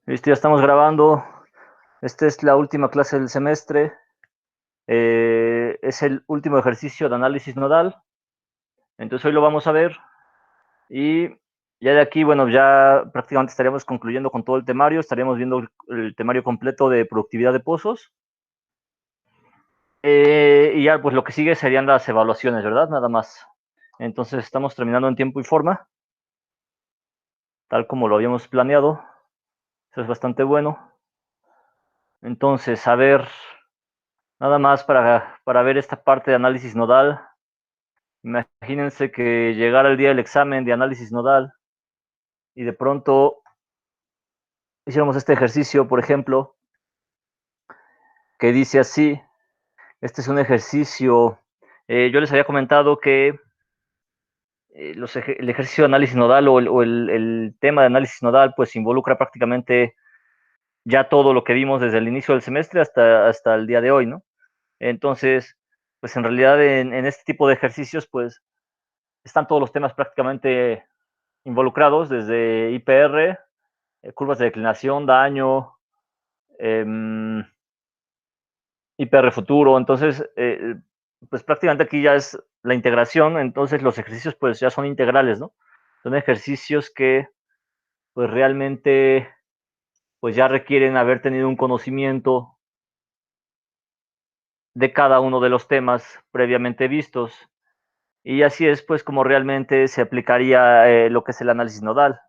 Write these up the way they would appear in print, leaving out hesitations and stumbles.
Listo, ya estamos grabando. Esta es la última clase del semestre. Es el último ejercicio de análisis nodal. Entonces hoy lo vamos a ver y ya de aquí, bueno, ya prácticamente estaríamos concluyendo con todo el temario. Estaríamos viendo el temario completo de productividad de pozos. Y ya, pues lo que sigue serían las evaluaciones, ¿verdad? Nada más. Entonces estamos terminando en tiempo y forma, tal como lo habíamos planeado. Eso es bastante bueno. Entonces, a ver, nada más para ver esta parte de análisis nodal. Imagínense que llegara el día del examen de análisis nodal y de pronto hiciéramos este ejercicio, por ejemplo, que dice así. Este es un ejercicio, yo les había comentado que el ejercicio de análisis nodal o el tema de análisis nodal pues involucra prácticamente ya todo lo que vimos desde el inicio del semestre hasta el día de hoy, ¿no? Entonces, pues en realidad en este tipo de ejercicios pues están todos los temas prácticamente involucrados, desde IPR, curvas de declinación, daño, eh, IPR futuro. Entonces, pues prácticamente aquí ya es la integración. Entonces, los ejercicios pues ya son integrales, ¿no? Son ejercicios que pues realmente pues ya requieren haber tenido un conocimiento de cada uno de los temas previamente vistos. Y así es pues como realmente se aplicaría lo que es el análisis nodal.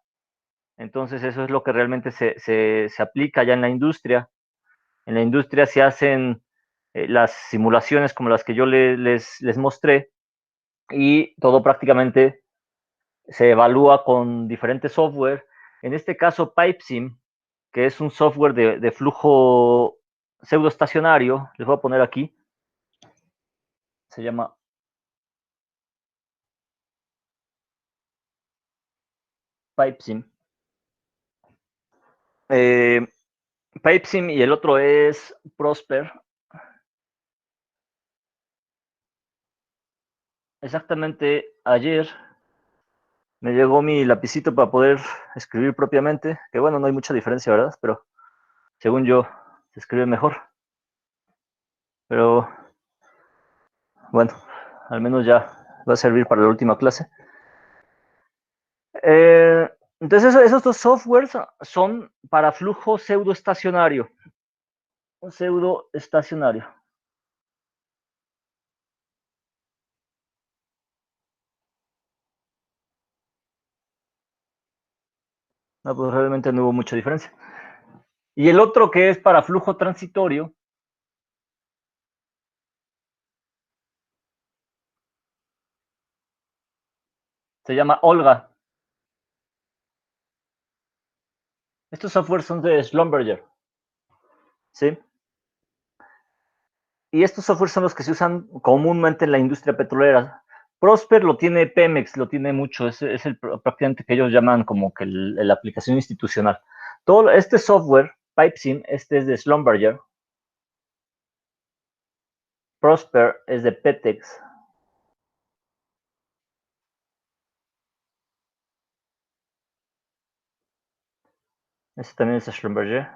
Entonces, eso es lo que realmente se aplica ya en la industria. En la industria se hacen las simulaciones como las que yo les mostré y todo prácticamente se evalúa con diferentes software. En este caso, PipeSim, que es un software de flujo pseudoestacionario, les voy a poner aquí, se llama PipeSim. Eh, PipeSim y el otro es Prosper. Exactamente ayer me llegó mi lapicito para poder escribir propiamente, que bueno, no hay mucha diferencia, ¿verdad? Pero según yo, se escribe mejor. Pero bueno, al menos ya va a servir para la última clase. Eh, entonces, esos dos softwares son para flujo pseudoestacionario. Un pseudoestacionario. No, pues realmente no hubo mucha diferencia. Y el otro que es para flujo transitorio se llama Olga. Estos softwares son de Schlumberger, ¿sí? Y estos softwares son los que se usan comúnmente en la industria petrolera. Prosper lo tiene Pemex, lo tiene mucho, es el prácticamente que ellos llaman como que la aplicación institucional. Todo este software, PipeSim, este es de Schlumberger, Prosper es de Petex, este también es de Schlumberger.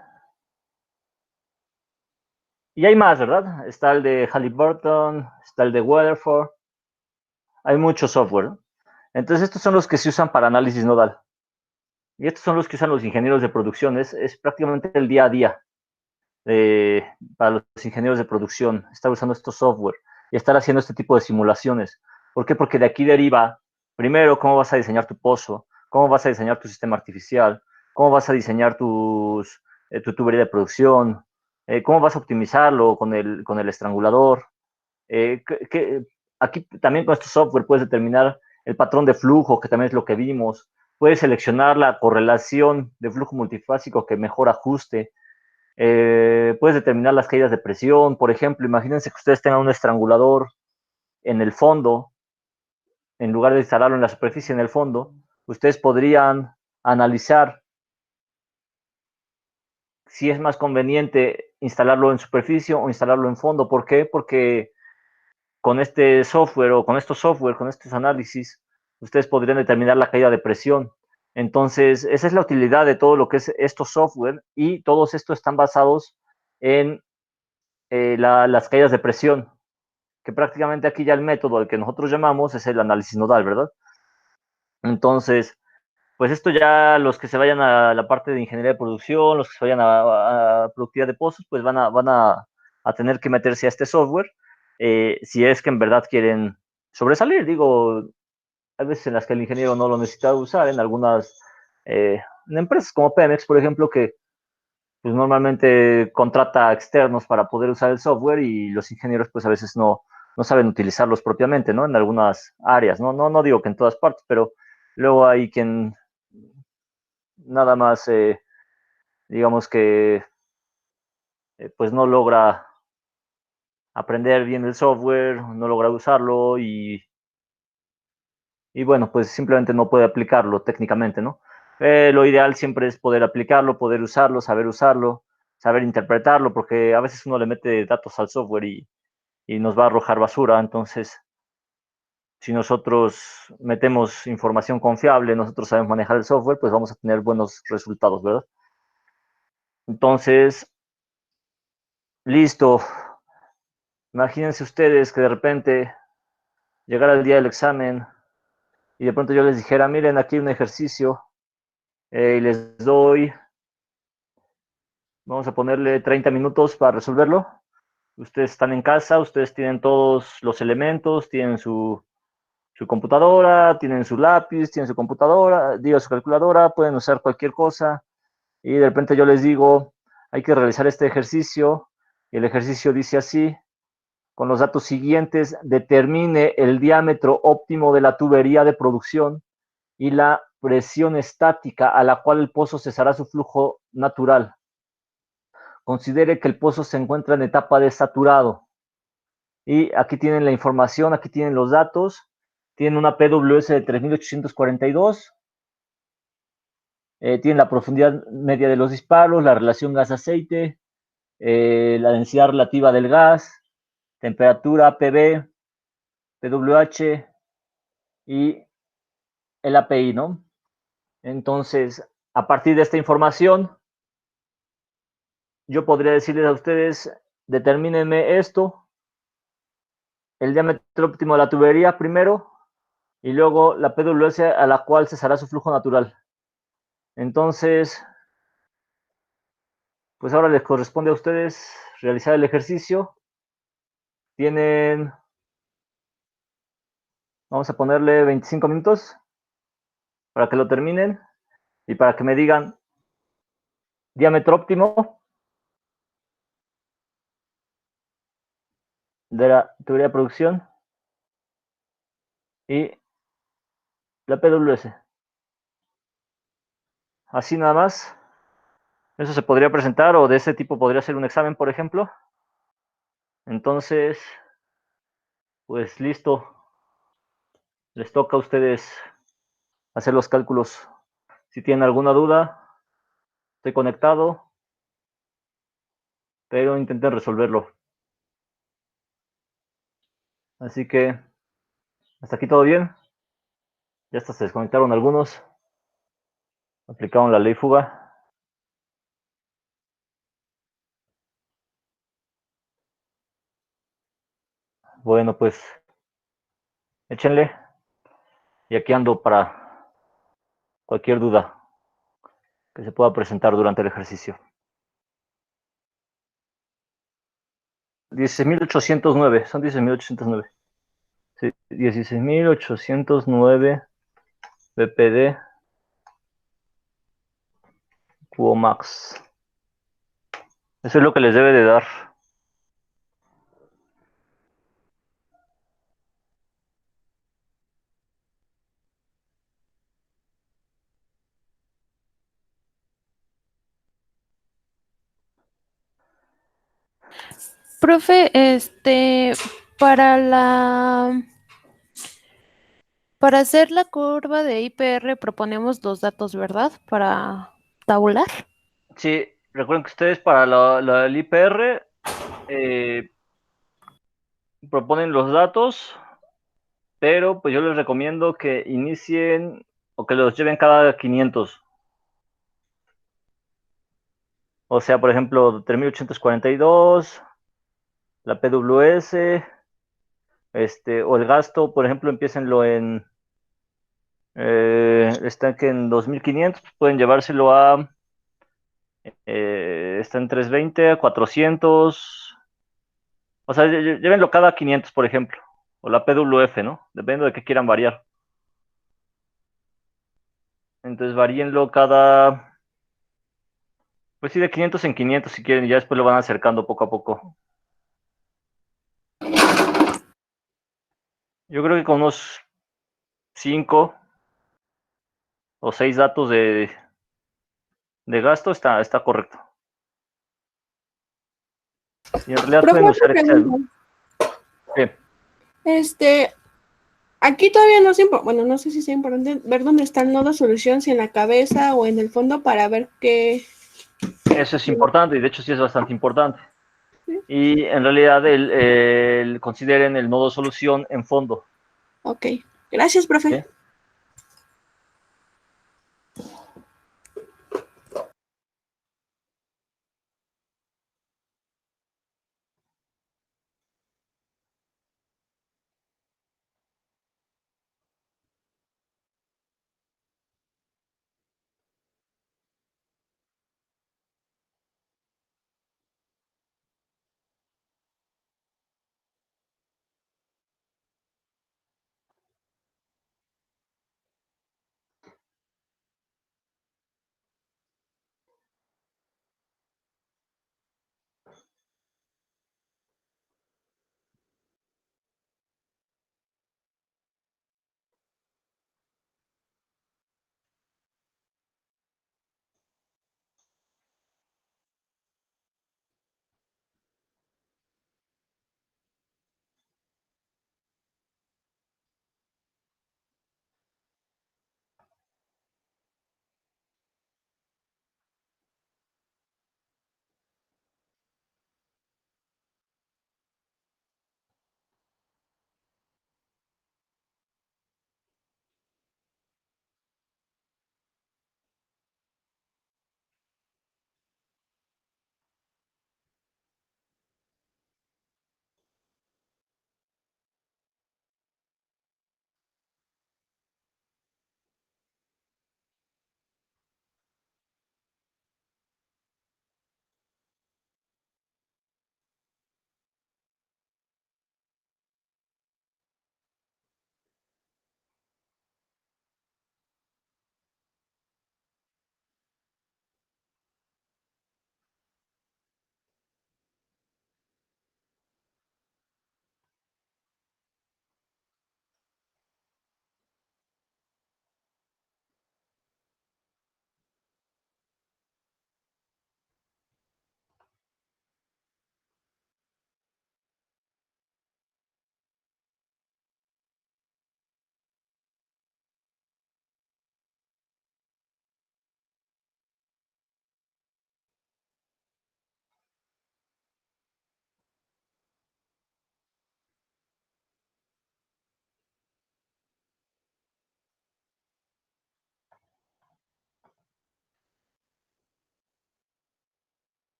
Y hay más, ¿verdad? Está el de Halliburton, está el de Weatherford, hay mucho software, ¿no? Entonces estos son los que se usan para análisis nodal. Y estos son los que usan los ingenieros de producción, es prácticamente el día a día. Para los ingenieros de producción, estar usando estos software y estar haciendo este tipo de simulaciones. ¿Por qué? Porque de aquí deriva, primero, cómo vas a diseñar tu pozo, cómo vas a diseñar tu sistema artificial, cómo vas a diseñar tu tubería de producción, cómo vas a optimizarlo con el estrangulador. Aquí también con este software puedes determinar el patrón de flujo, que también es lo que vimos. Puedes seleccionar la correlación de flujo multifásico que mejor ajuste. Puedes determinar las caídas de presión. Por ejemplo, imagínense que ustedes tengan un estrangulador en el fondo, en lugar de instalarlo en la superficie en el fondo, ustedes podrían analizar si es más conveniente instalarlo en superficie o instalarlo en fondo. ¿Por qué? Porque con este software o con estos software, con estos análisis, ustedes podrían determinar la caída de presión. Entonces, esa es la utilidad de todo lo que es estos software, y todos estos están basados en las caídas de presión, que prácticamente aquí ya el método al que nosotros llamamos es el análisis nodal, ¿verdad? Entonces, pues esto ya los que se vayan a la parte de ingeniería de producción, los que se vayan a productividad de pozos, pues van a tener que meterse a este software, si es que en verdad quieren sobresalir. Digo, hay veces en las que el ingeniero no lo necesita usar, en algunas en empresas como Pemex, por ejemplo, que pues normalmente contrata externos para poder usar el software, y los ingenieros pues a veces no saben utilizarlos propiamente, ¿no? En algunas áreas, no digo que en todas partes, pero luego hay quien nada más, digamos que, pues no logra aprender bien el software, no logra usarlo, y bueno, pues simplemente no puede aplicarlo técnicamente, ¿no? Lo ideal siempre es poder aplicarlo, poder usarlo, saber interpretarlo, porque a veces uno le mete datos al software y nos va a arrojar basura. Entonces, si nosotros metemos información confiable, nosotros sabemos manejar el software, pues vamos a tener buenos resultados, ¿verdad? Entonces, listo. Imagínense ustedes que de repente llegara el día del examen y de pronto yo les dijera, miren, aquí hay un ejercicio, y les doy, vamos a ponerle 30 minutos para resolverlo. Ustedes están en casa, ustedes tienen todos los elementos, tienen su computadora, tienen su lápiz, tienen su computadora, digo, su calculadora, pueden usar cualquier cosa, y de repente yo les digo, hay que realizar este ejercicio, y el ejercicio dice así: con los datos siguientes, determine el diámetro óptimo de la tubería de producción y la presión estática a la cual el pozo cesará su flujo natural. Considere que el pozo se encuentra en etapa de saturado. Y aquí tienen la información, aquí tienen los datos. Tienen una PWS de 3842. Tienen la profundidad media de los disparos, la relación gas-aceite, la densidad relativa del gas, temperatura, PV, PWH y el API, ¿no? Entonces, a partir de esta información, yo podría decirles a ustedes, determínenme esto, el diámetro óptimo de la tubería primero, y luego la PWS a la cual cesará su flujo natural. Entonces, pues ahora les corresponde a ustedes realizar el ejercicio. Tienen, vamos a ponerle 25 minutos para que lo terminen y para que me digan diámetro óptimo de la tubería de producción y la PWS. Así nada más. Eso se podría presentar, o de ese tipo podría ser un examen, por ejemplo. Entonces, pues listo. Les toca a ustedes hacer los cálculos. Si tienen alguna duda, estoy conectado, pero intenten resolverlo. Así que, hasta aquí todo bien. Ya hasta se desconectaron algunos. Aplicaron la ley fuga. Bueno, pues échenle. Y aquí ando para cualquier duda que se pueda presentar durante el ejercicio. 16.809, son 16.809. Sí, 16.809 BPD Cubo Max. Eso es lo que les debe de dar. Profe, para para hacer la curva de IPR proponemos los datos, ¿verdad? Para tabular. Sí, recuerden que ustedes para el IPR, eh, proponen los datos, pero pues yo les recomiendo que inicien. o que los lleven cada 500. O sea, por ejemplo, 3842, la PWS, o el gasto, por ejemplo, empiecenlo está que en 2500, pues pueden llevárselo está en 320, a 400, o sea, llévenlo cada 500, por ejemplo, o la PWF, ¿no? Depende de qué quieran variar. Entonces, varíenlo pues sí, de 500 en 500 si quieren, y ya después lo van acercando poco a poco. Yo creo que con unos 5 o 6 datos de gasto está correcto. Y en realidad Profe, pueden otra usar Excel, ¿no? pregunta. ¿Qué? Este, aquí todavía no es importante, bueno, no sé si es importante ver dónde está el nodo solución, si en la cabeza o en el fondo para ver qué. Eso es importante, y de hecho sí es bastante importante. ¿Sí? Y en realidad consideren el nodo solución en fondo. Ok, gracias, profe. ¿Sí?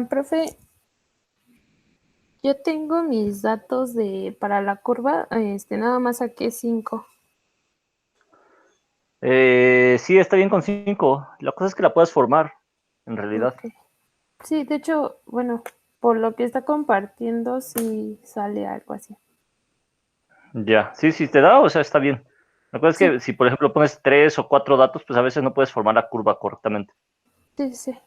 Profe, yo tengo mis datos para la curva, nada más saqué 5. Sí, está bien con 5. La cosa es que la puedas formar, en realidad. Ok. Sí, de hecho, bueno, por lo que está compartiendo, sí sale algo así. Ya, sí, sí te da, o sea, está bien. La cosa es Sí, que si, por ejemplo, pones 3 o 4 datos, pues a veces no puedes formar la curva correctamente. sí, sí.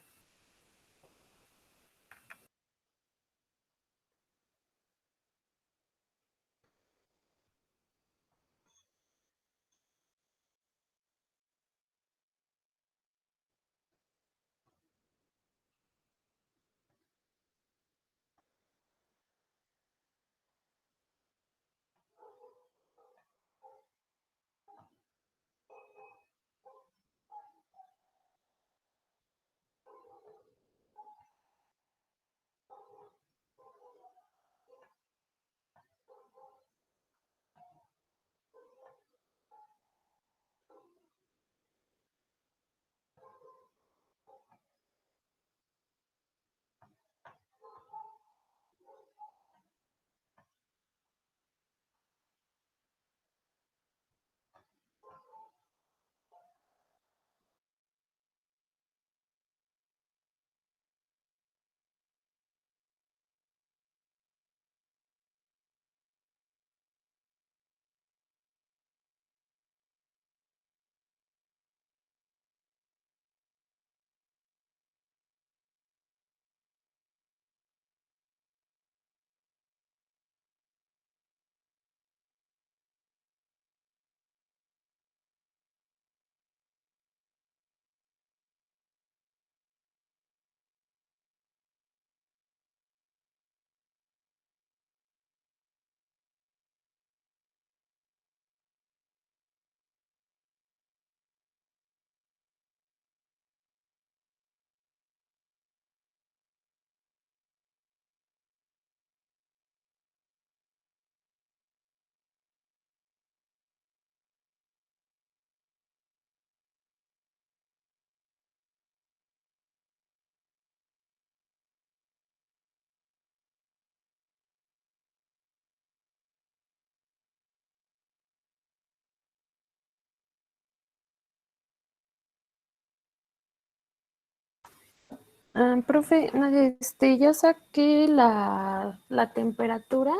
Profe, no, ya saqué la temperatura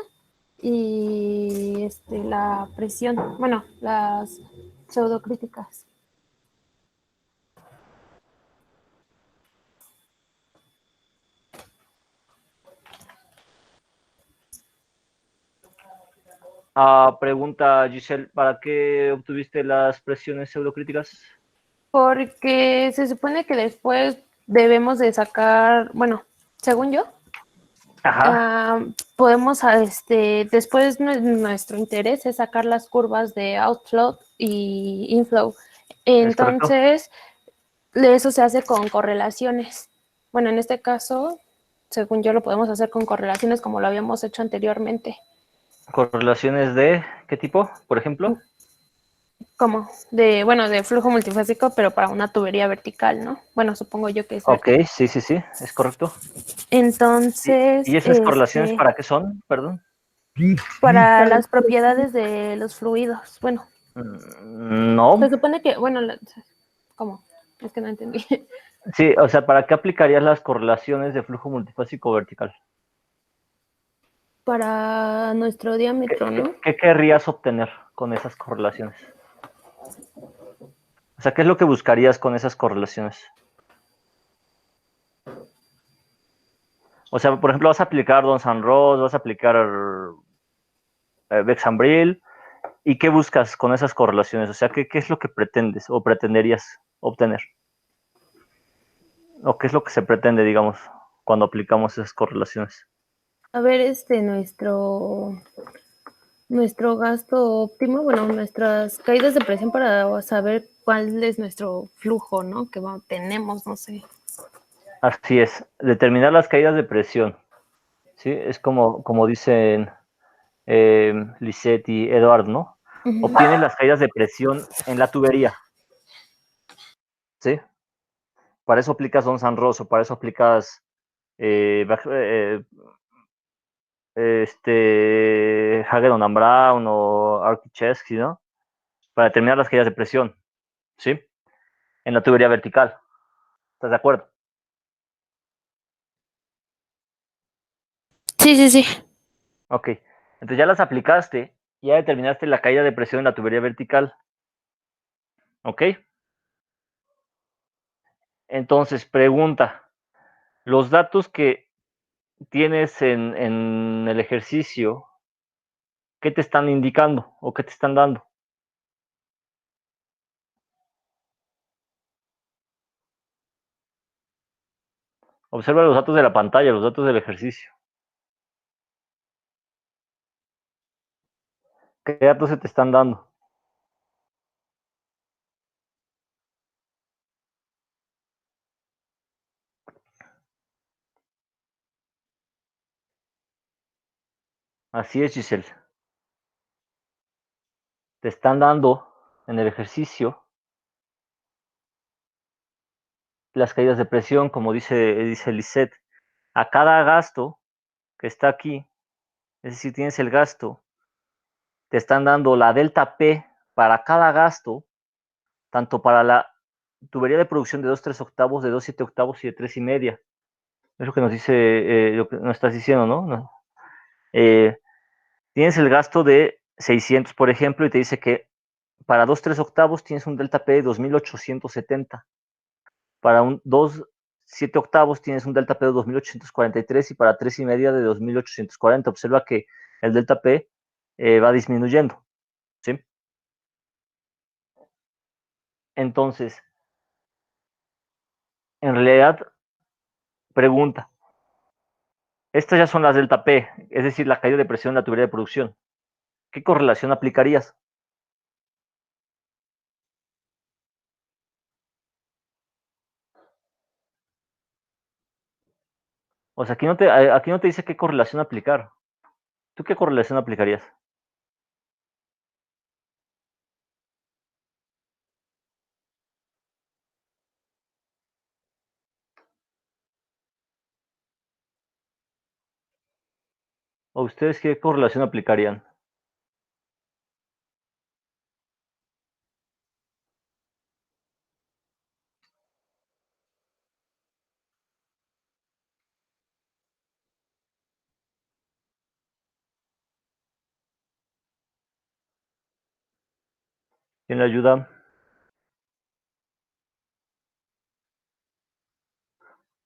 y la presión, bueno, las pseudocríticas. Pregunta Giselle, ¿para qué obtuviste las presiones pseudocríticas? Porque se supone que después debemos de sacar, bueno, según yo, Ajá, podemos, después nuestro interés es sacar las curvas de outflow y inflow. es correcto. Entonces, eso se hace con correlaciones. Bueno, en este caso, según yo, lo podemos hacer con correlaciones como lo habíamos hecho anteriormente. ¿Correlaciones de qué tipo, por ejemplo? Como de flujo multifásico, pero para una tubería vertical, ¿no? Bueno, supongo yo que es Ok, vertical. sí, sí, sí, es correcto. ¿Y Entonces, esas correlaciones para qué son? Perdón. para las propiedades de los fluidos, bueno, se No. supone que, bueno, ¿cómo? Es que no entendí. Sí, o sea, ¿para qué aplicarías las correlaciones de flujo multifásico vertical? Para nuestro diámetro, ¿no? ¿Qué querrías obtener con esas correlaciones? O sea, ¿qué es lo que buscarías con esas correlaciones? O sea, por ejemplo, vas a aplicar Don San Ross, vas a aplicar Bexambril, ¿y qué buscas con esas correlaciones? O sea, ¿qué es lo que pretendes o pretenderías obtener? ¿O qué es lo que se pretende, digamos, cuando aplicamos esas correlaciones? A ver, nuestro gasto óptimo, bueno, nuestras caídas de presión para saber cuál es nuestro flujo, ¿no? Que tenemos, no sé. Así es, determinar las caídas de presión, ¿sí? Es como dicen Lisette y Edward, ¿no? Ujú. Obtienes las caídas de presión en la tubería, ¿sí? Para eso aplicas Don San Rosso, para eso aplicas Hagedorn and Brown o Archichesky, ¿no? Para determinar las caídas de presión, ¿sí? En la tubería vertical. ¿Estás de acuerdo? Sí, sí, sí. Ok. Entonces ya las aplicaste, ya determinaste la caída de presión en la tubería vertical, ¿ok? Entonces, pregunta, los datos que tienes en el ejercicio, ¿qué te están indicando o qué te están dando? Observa los datos de la pantalla, los datos del ejercicio. ¿Qué datos se te están dando? Así es, Giselle. Te están dando en el ejercicio las caídas de presión, como dice Lisette. A cada gasto que está aquí, es decir, tienes el gasto, te están dando la delta P para cada gasto, tanto para la tubería de producción de 2,3 octavos, de 2,7 octavos y de 3,5. Es lo que nos dice, lo que nos estás diciendo, ¿no? No. Tienes el gasto de 600, por ejemplo, y te dice que para 2,3 octavos tienes un delta P de 2,870. Para un 2,7 octavos tienes un delta P de 2,843 y para 3,5 de 2,840. Observa que el delta P va disminuyendo, ¿sí? Entonces, en realidad, pregunta, estas ya son las delta P, es decir, la caída de presión en la tubería de producción. ¿Qué correlación aplicarías? O sea, aquí no te dice qué correlación aplicar. ¿Tú qué correlación aplicarías? ¿O ustedes qué correlación aplicarían? ¿Quién le ayuda?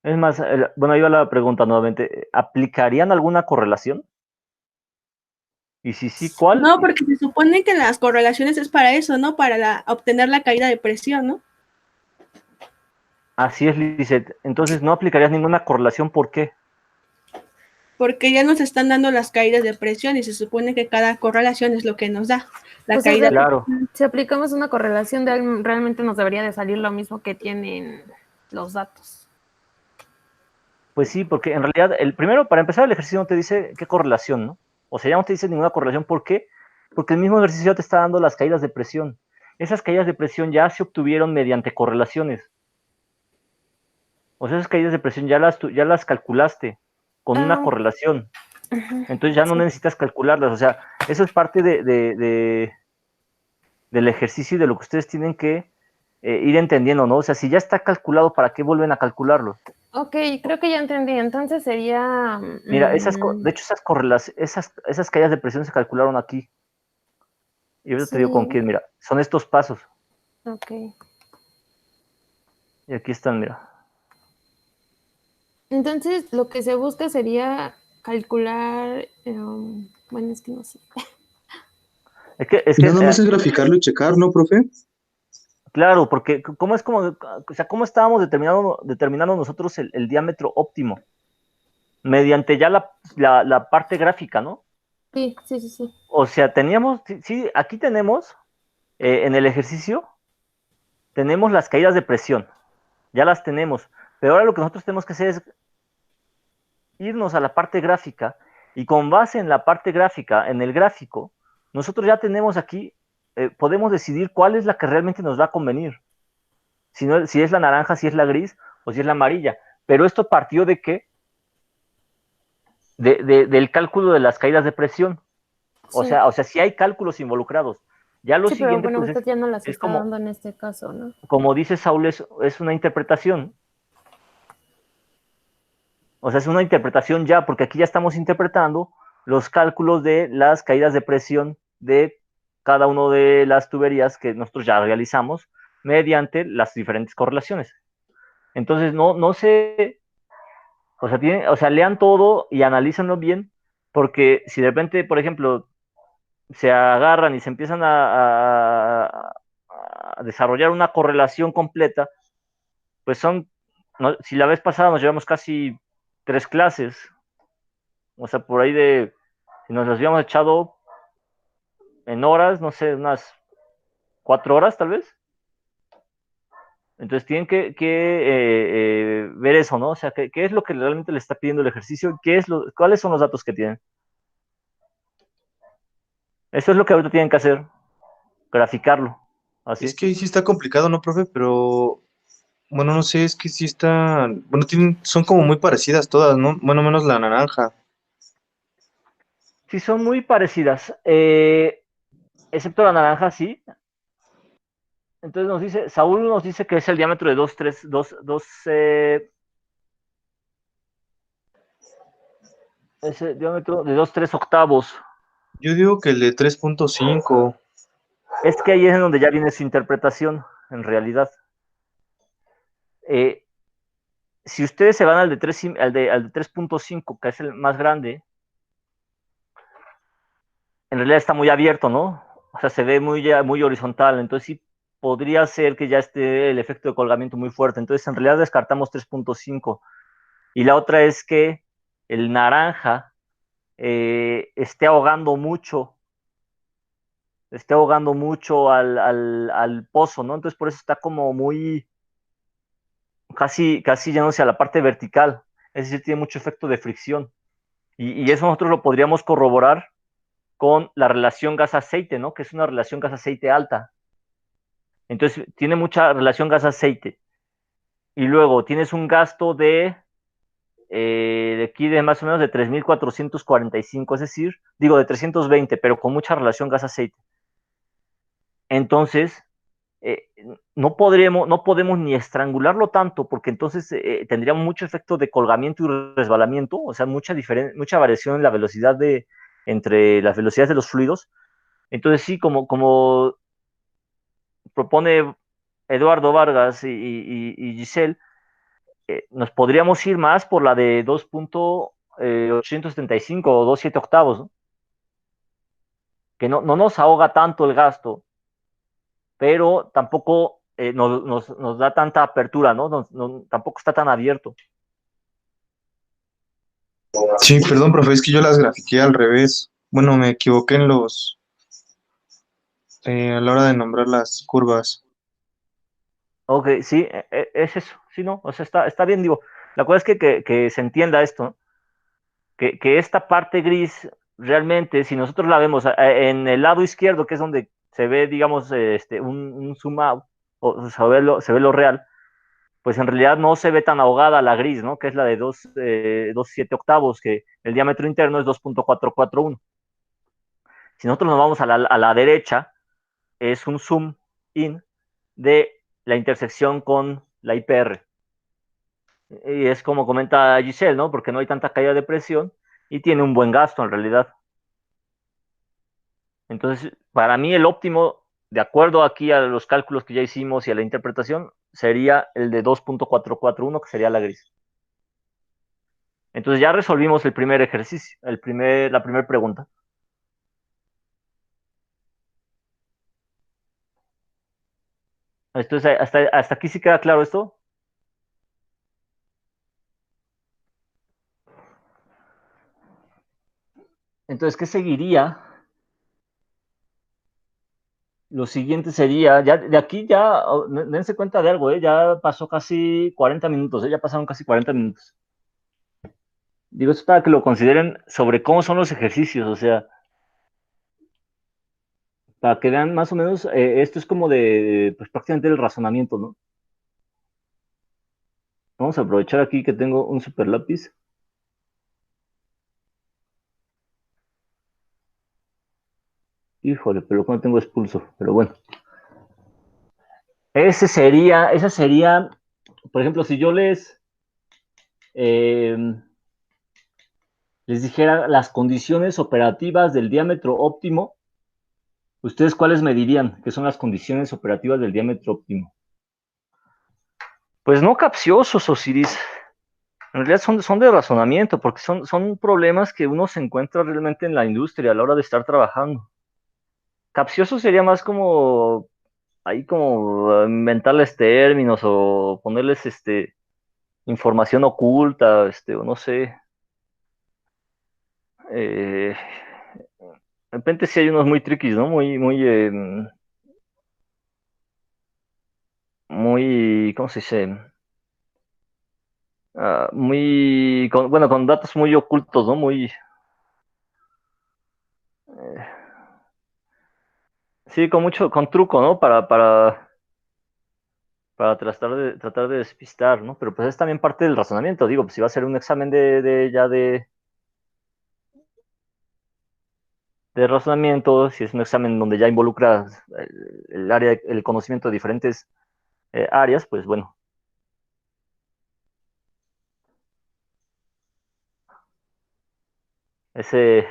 Es más, bueno, ahí va la pregunta nuevamente. ¿Aplicarían alguna correlación? Y si sí, ¿cuál? No, porque se supone que las correlaciones es para eso, ¿no? Para obtener la caída de presión, ¿no? Así es, Lizeth. Entonces, ¿no aplicarías ninguna correlación? ¿Por qué? Porque ya nos están dando las caídas de presión y se supone que cada correlación es lo que nos da la O sea, caída. Claro. si aplicamos una correlación, realmente nos debería de salir lo mismo que tienen los datos. Pues sí, porque en realidad, primero, para empezar, el ejercicio no te dice qué correlación, ¿no? O sea, ya no te dice ninguna correlación. ¿Por qué? Porque el mismo ejercicio ya te está dando las caídas de presión. Esas caídas de presión ya se obtuvieron mediante correlaciones. O sea, esas caídas de presión ya las calculaste con una correlación. Entonces ya no Sí. necesitas calcularlas. O sea, eso es parte del ejercicio y de lo que ustedes tienen que ir entendiendo, ¿no? O sea, si ya está calculado, ¿para qué vuelven a calcularlo? Ok, creo que ya entendí. Entonces sería... Mira, de hecho, esas caídas de presión se calcularon aquí. Y ahorita te digo con sí, quién, mira, son estos pasos. ok. Y aquí están, mira. Entonces lo que se busca sería calcular... bueno, es que no sé. Nada más es graficarlo y checar, ¿no, profe? Claro, porque ¿cómo estábamos determinando nosotros el diámetro óptimo? Mediante ya la parte gráfica, ¿no? Sí, sí, sí, sí. O sea, sí, aquí tenemos, en el ejercicio, tenemos las caídas de presión, ya las tenemos, pero ahora lo que nosotros tenemos que hacer es irnos a la parte gráfica y con base en la parte gráfica, en el gráfico, nosotros ya tenemos aquí, podemos decidir cuál es la que realmente nos va a convenir. Si es la naranja, si es la gris o si es la amarilla. Pero esto partió de qué? Del cálculo de las caídas de presión. O Sí, sea, si hay cálculos involucrados. Ya lo sí, pero siguiente, bueno, pues usted ya no las es está como, dando en este caso, ¿no? como dice Saúl, es una interpretación. O sea, es una interpretación ya, porque aquí ya estamos interpretando los cálculos de las caídas de presión de cada una de las tuberías que nosotros ya realizamos mediante las diferentes correlaciones. Entonces, no sé, o sea, lean todo y analícenlo bien, porque si de repente, por ejemplo, se agarran y se empiezan a desarrollar una correlación completa, pues no, si la vez pasada nos llevamos casi 3 clases, o sea, por ahí si nos las habíamos echado en horas, no sé, unas 4 horas tal vez. Entonces tienen que ver eso, ¿no? O sea, ¿qué es lo que realmente le está pidiendo el ejercicio? ¿Cuáles son los datos que tienen? Eso es lo que ahorita tienen que hacer, graficarlo, Es así. que ahí sí está complicado, ¿no, profe? Pero, bueno, no sé, es que sí están, bueno, son como muy parecidas todas, ¿no? Bueno, menos la naranja. Sí, son muy parecidas, excepto la naranja, sí. Entonces Saúl nos dice que es el diámetro de 2, 3, 2, ese diámetro de 2, 3 octavos. Yo digo que el de 3.5. Es que ahí es en donde ya viene su interpretación, en realidad. Eh, si ustedes se van al de 3.5, que es el más grande, en realidad está muy abierto, ¿no? O sea, se ve muy horizontal, entonces sí podría ser que ya esté el efecto de colgamiento muy fuerte. Entonces, en realidad descartamos 3.5. Y la otra es que el naranja esté ahogando mucho al pozo, ¿no? Entonces, por eso está como casi yéndose a la parte vertical. Es decir, tiene mucho efecto de fricción. Y eso nosotros lo podríamos corroborar con la relación gas-aceite, ¿no? Que es una relación gas-aceite alta. Entonces, tiene mucha relación gas-aceite. Y luego tienes un gasto de aquí de más o menos de 3.445, es decir, digo de 320, pero con mucha relación gas-aceite. Entonces, eh, no podemos ni estrangularlo tanto, porque entonces tendría mucho efecto de colgamiento y resbalamiento, o sea, mucha variación en la velocidad entre las velocidades de los fluidos. Entonces, sí, como propone Eduardo Vargas y Giselle, nos podríamos ir más por la de 2.875 o 2.7 octavos, ¿no? Que no nos ahoga tanto el gasto, pero tampoco nos da tanta apertura, ¿no? Tampoco está tan abierto. Sí, perdón, profe, es que yo las grafiqué al revés. Bueno, me equivoqué en a la hora de nombrar las curvas. Ok, sí, es eso, sí, no, o sea, está bien, digo, la cosa es que se entienda esto, ¿no? Que esta parte gris, realmente, si nosotros la vemos en el lado izquierdo, que es donde se ve, digamos, un zoom out, o se ve lo real, pues en realidad no se ve tan ahogada la gris, ¿no? Que es la de 2.7 octavos, que el diámetro interno es 2.441. Si nosotros nos vamos a la derecha, es un zoom in de la intersección con la IPR. Y es como comenta Giselle, ¿no? Porque no hay tanta caída de presión y tiene un buen gasto en realidad. Entonces, para mí el óptimo, de acuerdo aquí a los cálculos que ya hicimos y a la interpretación, sería el de 2.441, que sería la gris. Entonces ya resolvimos el primer ejercicio, la primera pregunta. Entonces, hasta aquí sí queda claro esto. Entonces, ¿qué seguiría? Lo siguiente sería, ya de aquí ya, dense cuenta de algo, ya pasó casi 40 minutos, ya pasaron casi 40 minutos. Digo, esto para que lo consideren sobre cómo son los ejercicios, o sea, para que vean más o menos, esto es como de, pues prácticamente el razonamiento, ¿no? Vamos a aprovechar aquí que tengo un super lápiz. Híjole, pero no tengo expulso, pero bueno. Esa sería, por ejemplo, si yo eh, les dijera las condiciones operativas del diámetro óptimo, ¿ustedes cuáles me dirían que son las condiciones operativas del diámetro óptimo? Pues no capciosos, Osiris. En realidad son de razonamiento, porque son problemas que uno se encuentra realmente en la industria a la hora de estar trabajando. Capcioso sería más como ahí como inventarles términos o ponerles información oculta, o no sé. De repente sí hay unos muy triquis, ¿no? Muy, ¿cómo se dice? Bueno, con datos muy ocultos, ¿no? Eh, sí, con truco, ¿no? Para tratar de despistar, ¿no? Pero pues es también parte del razonamiento, digo, pues si va a ser un examen de razonamiento, si es un examen donde ya involucra el área, el conocimiento de diferentes áreas, pues bueno, ese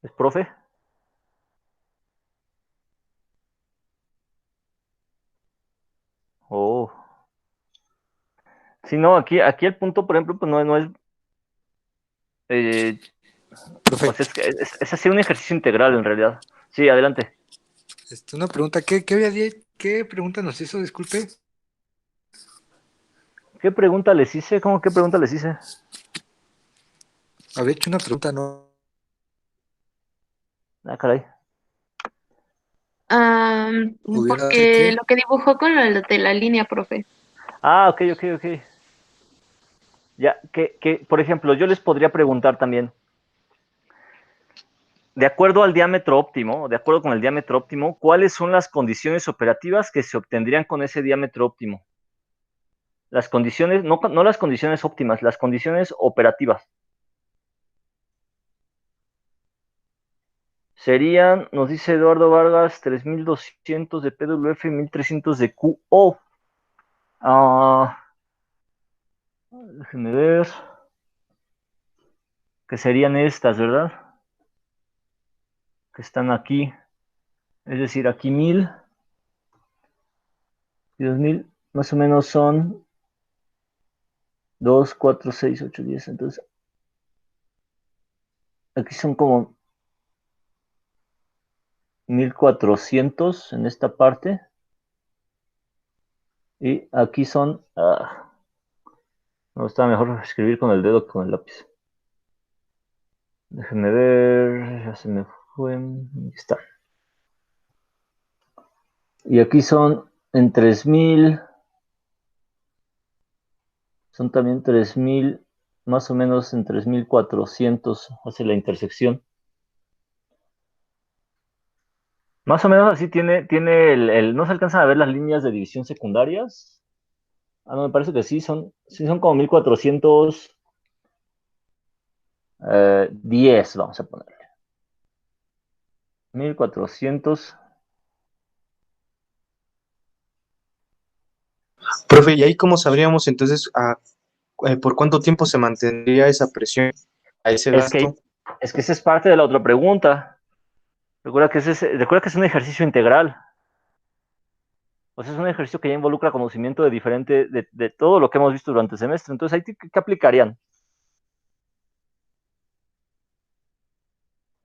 es profe. Oh. Sí, no, aquí el punto, por ejemplo, pues no es, eh, Profe, pues es así un ejercicio integral en realidad. Sí, adelante. una pregunta, ¿qué pregunta nos hizo? Disculpe. ¿Qué pregunta les hice? ¿Cómo qué pregunta les hice? Había hecho una pregunta, ¿no? Ah, caray. ¿Hubiera Porque qué? lo que dibujó con lo de la línea, profe. Ah, ok. Ya, por ejemplo, yo les podría preguntar también, de acuerdo al diámetro óptimo, de acuerdo con el diámetro óptimo, ¿cuáles son las condiciones operativas que se obtendrían con ese diámetro óptimo? Las condiciones, no las condiciones óptimas, las condiciones operativas. Serían, nos dice Eduardo Vargas, 3.200 de PWF y 1.300 de QO. Ah, déjenme ver, que serían estas, ¿verdad? Que están aquí. Es decir, aquí 1000 y 2000 más o menos son 2, 4, 6, 8, 10. Entonces, aquí son como 1400 en esta parte. Y aquí son... no, está mejor escribir con el dedo que con el lápiz. Déjenme ver, ya se me fue. Aquí está. Y aquí son en 3000, son también 3000, más o menos en 3400 hace la intersección. Más o menos así tiene no se alcanzan a ver las líneas de división secundarias. No, me parece que sí son como 1410, vamos a ponerle. 1400. Profe, ¿y ahí cómo sabríamos entonces por cuánto tiempo se mantendría esa presión a ese Es que, gasto? es que esa es parte de la otra pregunta. Recuerda que es un ejercicio integral. O sea, es un ejercicio que ya involucra conocimiento de todo lo que hemos visto durante el semestre. Entonces, ¿ahí qué aplicarían?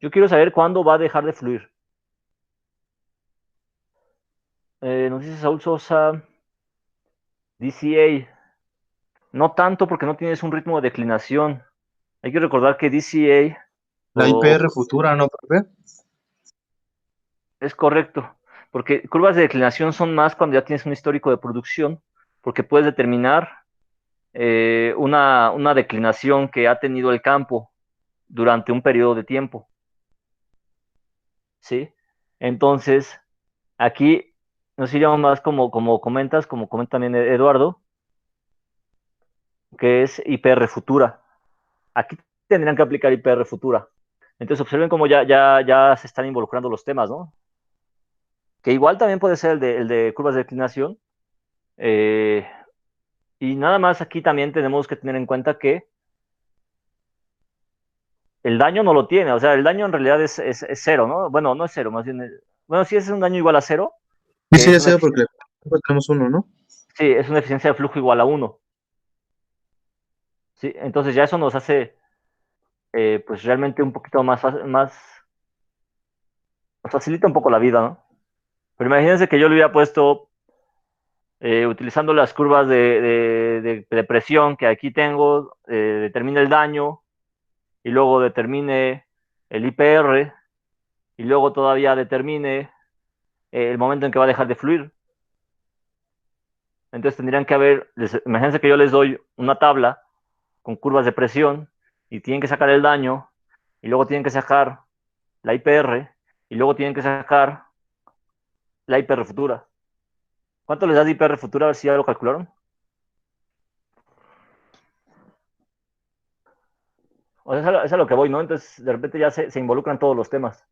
Yo quiero saber cuándo va a dejar de fluir. Nos dice Saúl Sosa, DCA. No tanto porque no tienes un ritmo de declinación. Hay que recordar que DCA La IPR futura, ¿no, profe? es correcto, porque curvas de declinación son más cuando ya tienes un histórico de producción, porque puedes determinar una declinación que ha tenido el campo durante un periodo de tiempo. ¿Sí? Entonces, aquí nos iríamos más como comentas, como comenta también Eduardo, que es IPR futura. Aquí tendrían que aplicar IPR futura. Entonces, observen cómo ya se están involucrando los temas, ¿no? Que igual también puede ser el de curvas de declinación. eh, y nada más aquí también tenemos que tener en cuenta que el daño no lo tiene, o sea, el daño en realidad es cero, ¿no? Bueno, no es cero, más bien, bueno, sí es un daño igual a cero, Sí, que sí, es ya una sé, eficiencia, porque tenemos uno, ¿no? sí, es una eficiencia de flujo igual a uno. ¿Sí? Entonces ya eso nos hace, pues realmente un poquito nos facilita un poco la vida, ¿no? Pero imagínense que yo le hubiera puesto, utilizando las curvas de presión que aquí tengo, determine el daño y luego determine el IPR y luego todavía determine el momento en que va a dejar de fluir. Entonces tendrían que imagínense que yo les doy una tabla con curvas de presión y tienen que sacar el daño y luego tienen que sacar la IPR y luego tienen que sacar la IPR futura. ¿Cuánto les da de IPR futura? A ver si ya lo calcularon. O sea, es a lo que voy, ¿no? Entonces de repente ya se involucran todos los temas.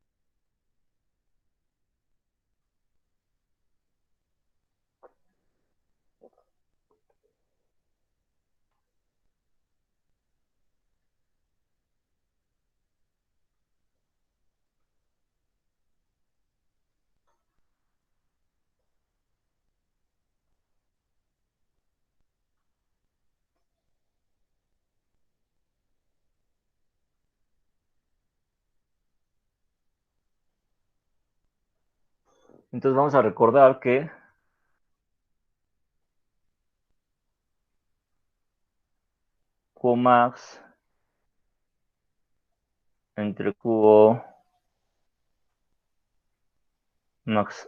Entonces vamos a recordar que Qmax entre QO max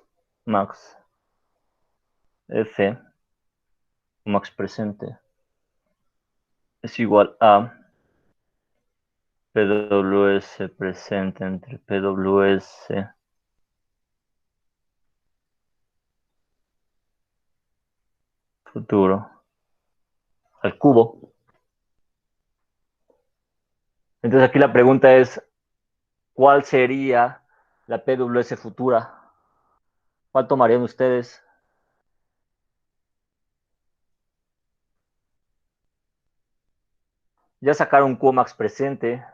F max presente es igual a PWS presente entre PWS futuro al cubo. Entonces aquí la pregunta es, ¿cuál sería la PWS futura? ¿Cuál tomarían ustedes? Ya sacaron Qmax presente,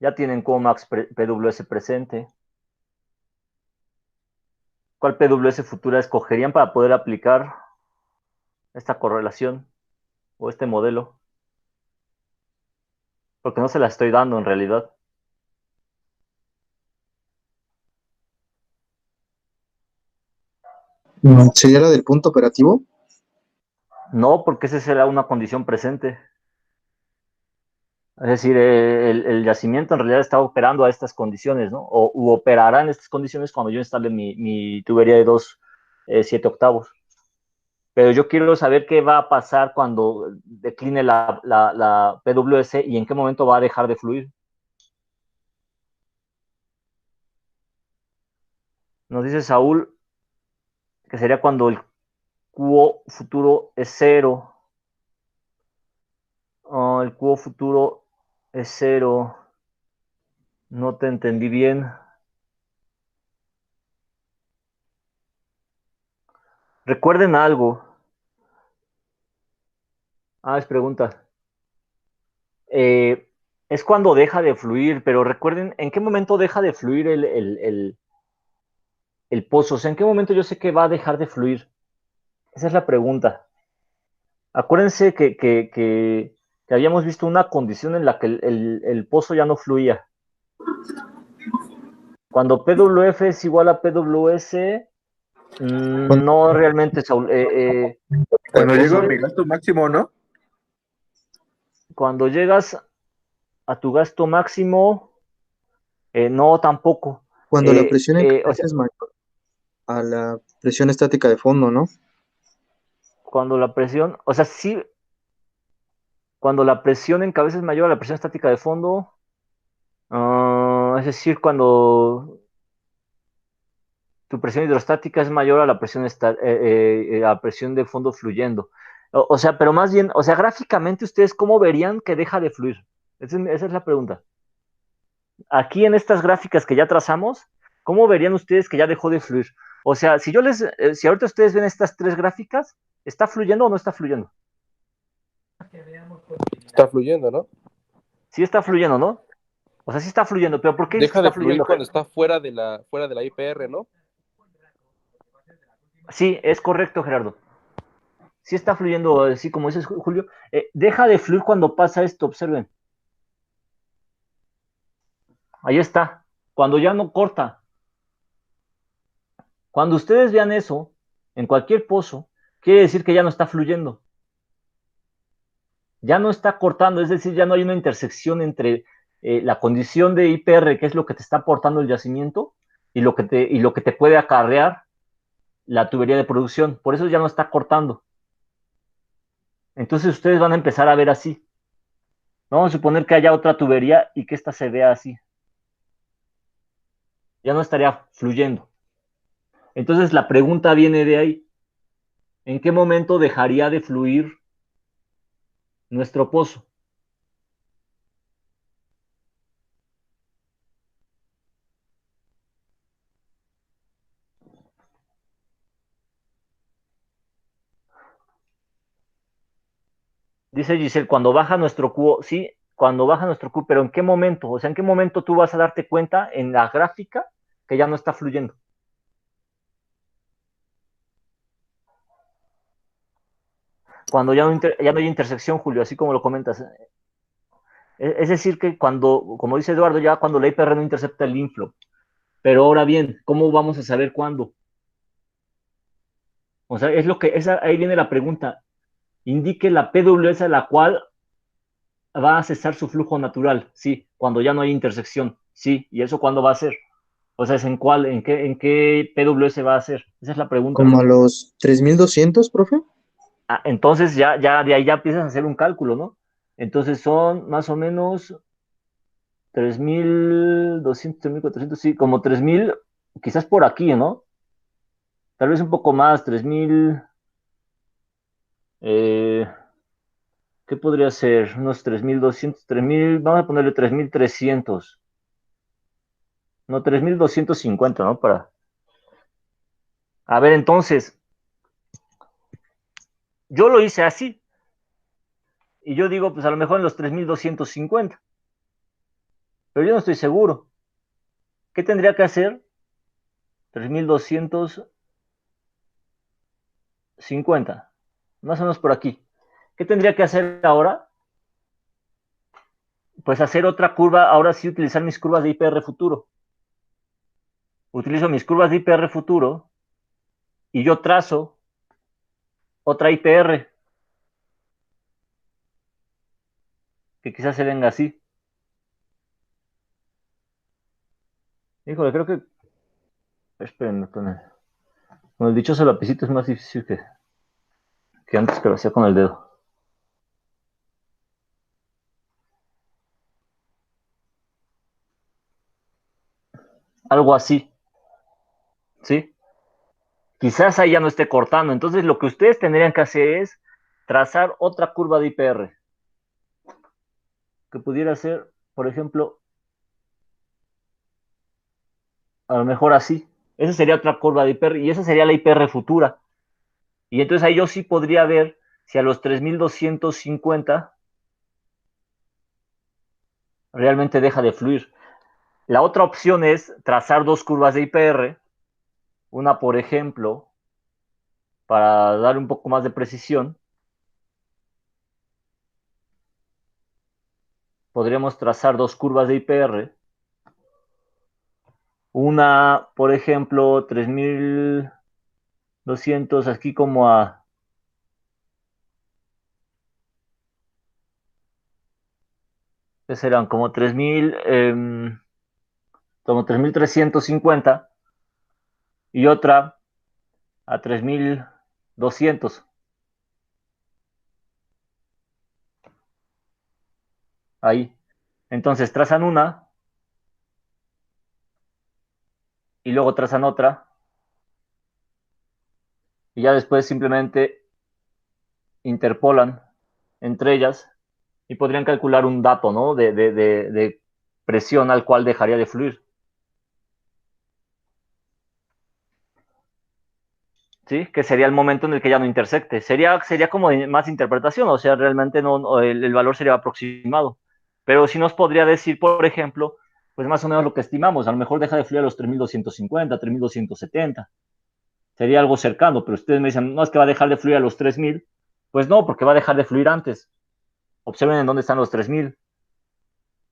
ya tienen Qmax PWS presente. ¿Cuál PWS futura escogerían para poder aplicar esta correlación o este modelo? Porque no se la estoy dando en realidad. ¿Sería la del punto operativo? No, porque esa será una condición presente. Es decir, el yacimiento en realidad está operando a estas condiciones, ¿no? U operará en estas condiciones cuando yo instale mi tubería de 7 octavos. Pero yo quiero saber qué va a pasar cuando decline la PWS y en qué momento va a dejar de fluir. Nos dice Saúl que sería cuando el QO futuro es 0. El QO futuro es 0. No te entendí bien. Recuerden algo. Es pregunta. Es cuando deja de fluir, pero recuerden, ¿en qué momento deja de fluir el pozo? O sea, ¿en qué momento yo sé que va a dejar de fluir? Esa es la pregunta. Acuérdense que habíamos visto una condición en la que el pozo ya no fluía. Cuando PWF es igual a PWS, no realmente, Saúl. Cuando llego a Eso, mi gasto máximo, ¿no? cuando llegas a tu gasto máximo, no tampoco. Cuando la presión en O cabeza sea, es mayor a la presión estática de fondo, ¿no? cuando la presión, o sea, sí, cuando la presión en cabeza es mayor a la presión estática de fondo, es decir, cuando tu presión hidrostática es mayor a la presión de fondo fluyendo. O sea, pero más bien, o sea, gráficamente ustedes cómo verían que deja de fluir. Esa es la pregunta. Aquí en estas gráficas que ya trazamos, ¿cómo verían ustedes que ya dejó de fluir? O sea, si ahorita ustedes ven estas tres gráficas, ¿está fluyendo o no está fluyendo? Está fluyendo, ¿no? Sí está fluyendo, ¿no? O sea, sí está fluyendo, pero ¿por qué dices que Deja está de fluir fluyendo? cuando está fuera de la IPR, ¿no? Sí, es correcto, Gerardo. Sí está fluyendo, así como dices, Julio. Deja de fluir cuando pasa esto, observen. Ahí está. Cuando ya no corta. Cuando ustedes vean eso, en cualquier pozo, quiere decir que ya no está fluyendo. Ya no está cortando, es decir, ya no hay una intersección entre la condición de IPR, que es lo que te está aportando el yacimiento, y lo que te puede acarrear la tubería de producción. Por eso ya no está cortando. Entonces ustedes van a empezar a ver así. Vamos a suponer que haya otra tubería y que esta se vea así. Ya no estaría fluyendo. Entonces la pregunta viene de ahí. ¿En qué momento dejaría de fluir nuestro pozo? Dice Giselle, cuando baja nuestro Q, sí, cuando baja nuestro Q, pero ¿en qué momento? O sea, ¿en qué momento tú vas a darte cuenta en la gráfica que ya no está fluyendo? Cuando ya no hay intersección, Julio, así como lo comentas. Es decir, que cuando, como dice Eduardo, ya cuando la IPR no intercepta el inflow. Pero ahora bien, ¿cómo vamos a saber cuándo? O sea, ahí viene la pregunta. Indique la PWS a la cual va a cesar su flujo natural, sí, cuando ya no hay intersección, sí, ¿y eso cuándo va a ser? O sea, ¿en qué PWS va a ser? Esa es la pregunta. Como a los 3200, profe. Entonces ya de ahí ya empiezas a hacer un cálculo, ¿no? Entonces son más o menos 3200, 3400, sí, como 3000, quizás por aquí, ¿no? Tal vez un poco más, 3000, eh, ¿qué podría ser? Unos 3200, 3000, vamos a ponerle 3300. No, 3250, ¿no? A ver, entonces, yo lo hice así. Y yo digo, pues a lo mejor en los 3250. Pero yo no estoy seguro. ¿Qué tendría que hacer 3250. Más o menos por aquí. ¿Qué tendría que hacer ahora? Pues hacer otra curva, ahora sí utilizar mis curvas de IPR futuro. Utilizo mis curvas de IPR futuro y yo trazo otra IPR, que quizás se venga así. Híjole, creo que... Espérenme, con el dichoso lapicito es más difícil que antes que lo hacía con el dedo. Algo así, ¿sí? Quizás ahí ya no esté cortando. Entonces lo que ustedes tendrían que hacer es trazar otra curva de IPR, que pudiera ser, por ejemplo, a lo mejor así. Esa sería otra curva de IPR y esa sería la IPR futura. Y entonces ahí yo sí podría ver si a los 3250 realmente deja de fluir. La otra opción es trazar dos curvas de IPR, una por ejemplo, para dar un poco más de precisión, podríamos trazar dos curvas de IPR. Una, por ejemplo, 3200 aquí como a... ¿Qué serán? Como 3000, como 3350 y otra a 3200. Ahí. Entonces trazan una y luego trazan otra y ya después simplemente interpolan entre ellas y podrían calcular un dato, ¿no? De presión al cual dejaría de fluir. ¿Sí? Que sería el momento en el que ya no intersecte. Sería como más interpretación, o sea, realmente no, el valor sería aproximado. Pero sí nos podría decir, por ejemplo, pues más o menos lo que estimamos. A lo mejor deja de fluir a los 3250, 3270. Sería algo cercano, pero ustedes me dicen, no es que va a dejar de fluir a los 3000. Pues no, porque va a dejar de fluir antes. Observen en dónde están los 3000.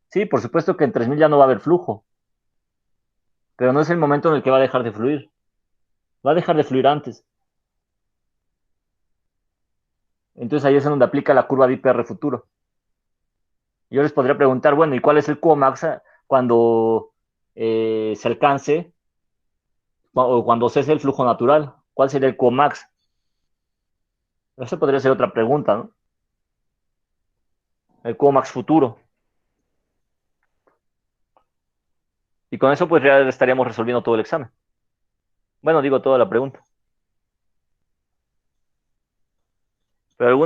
Sí, por supuesto que en 3000 ya no va a haber flujo, pero no es el momento en el que va a dejar de fluir. Va a dejar de fluir antes. Entonces ahí es en donde aplica la curva de IPR futuro. Yo les podría preguntar, bueno, ¿y cuál es el Qmax cuando se alcance o cuando cese el flujo natural? ¿Cuál sería el Qmax? Esa podría ser otra pregunta, ¿no? El Qmax futuro. Y con eso pues ya estaríamos resolviendo todo el examen. Bueno, digo toda la pregunta. Pero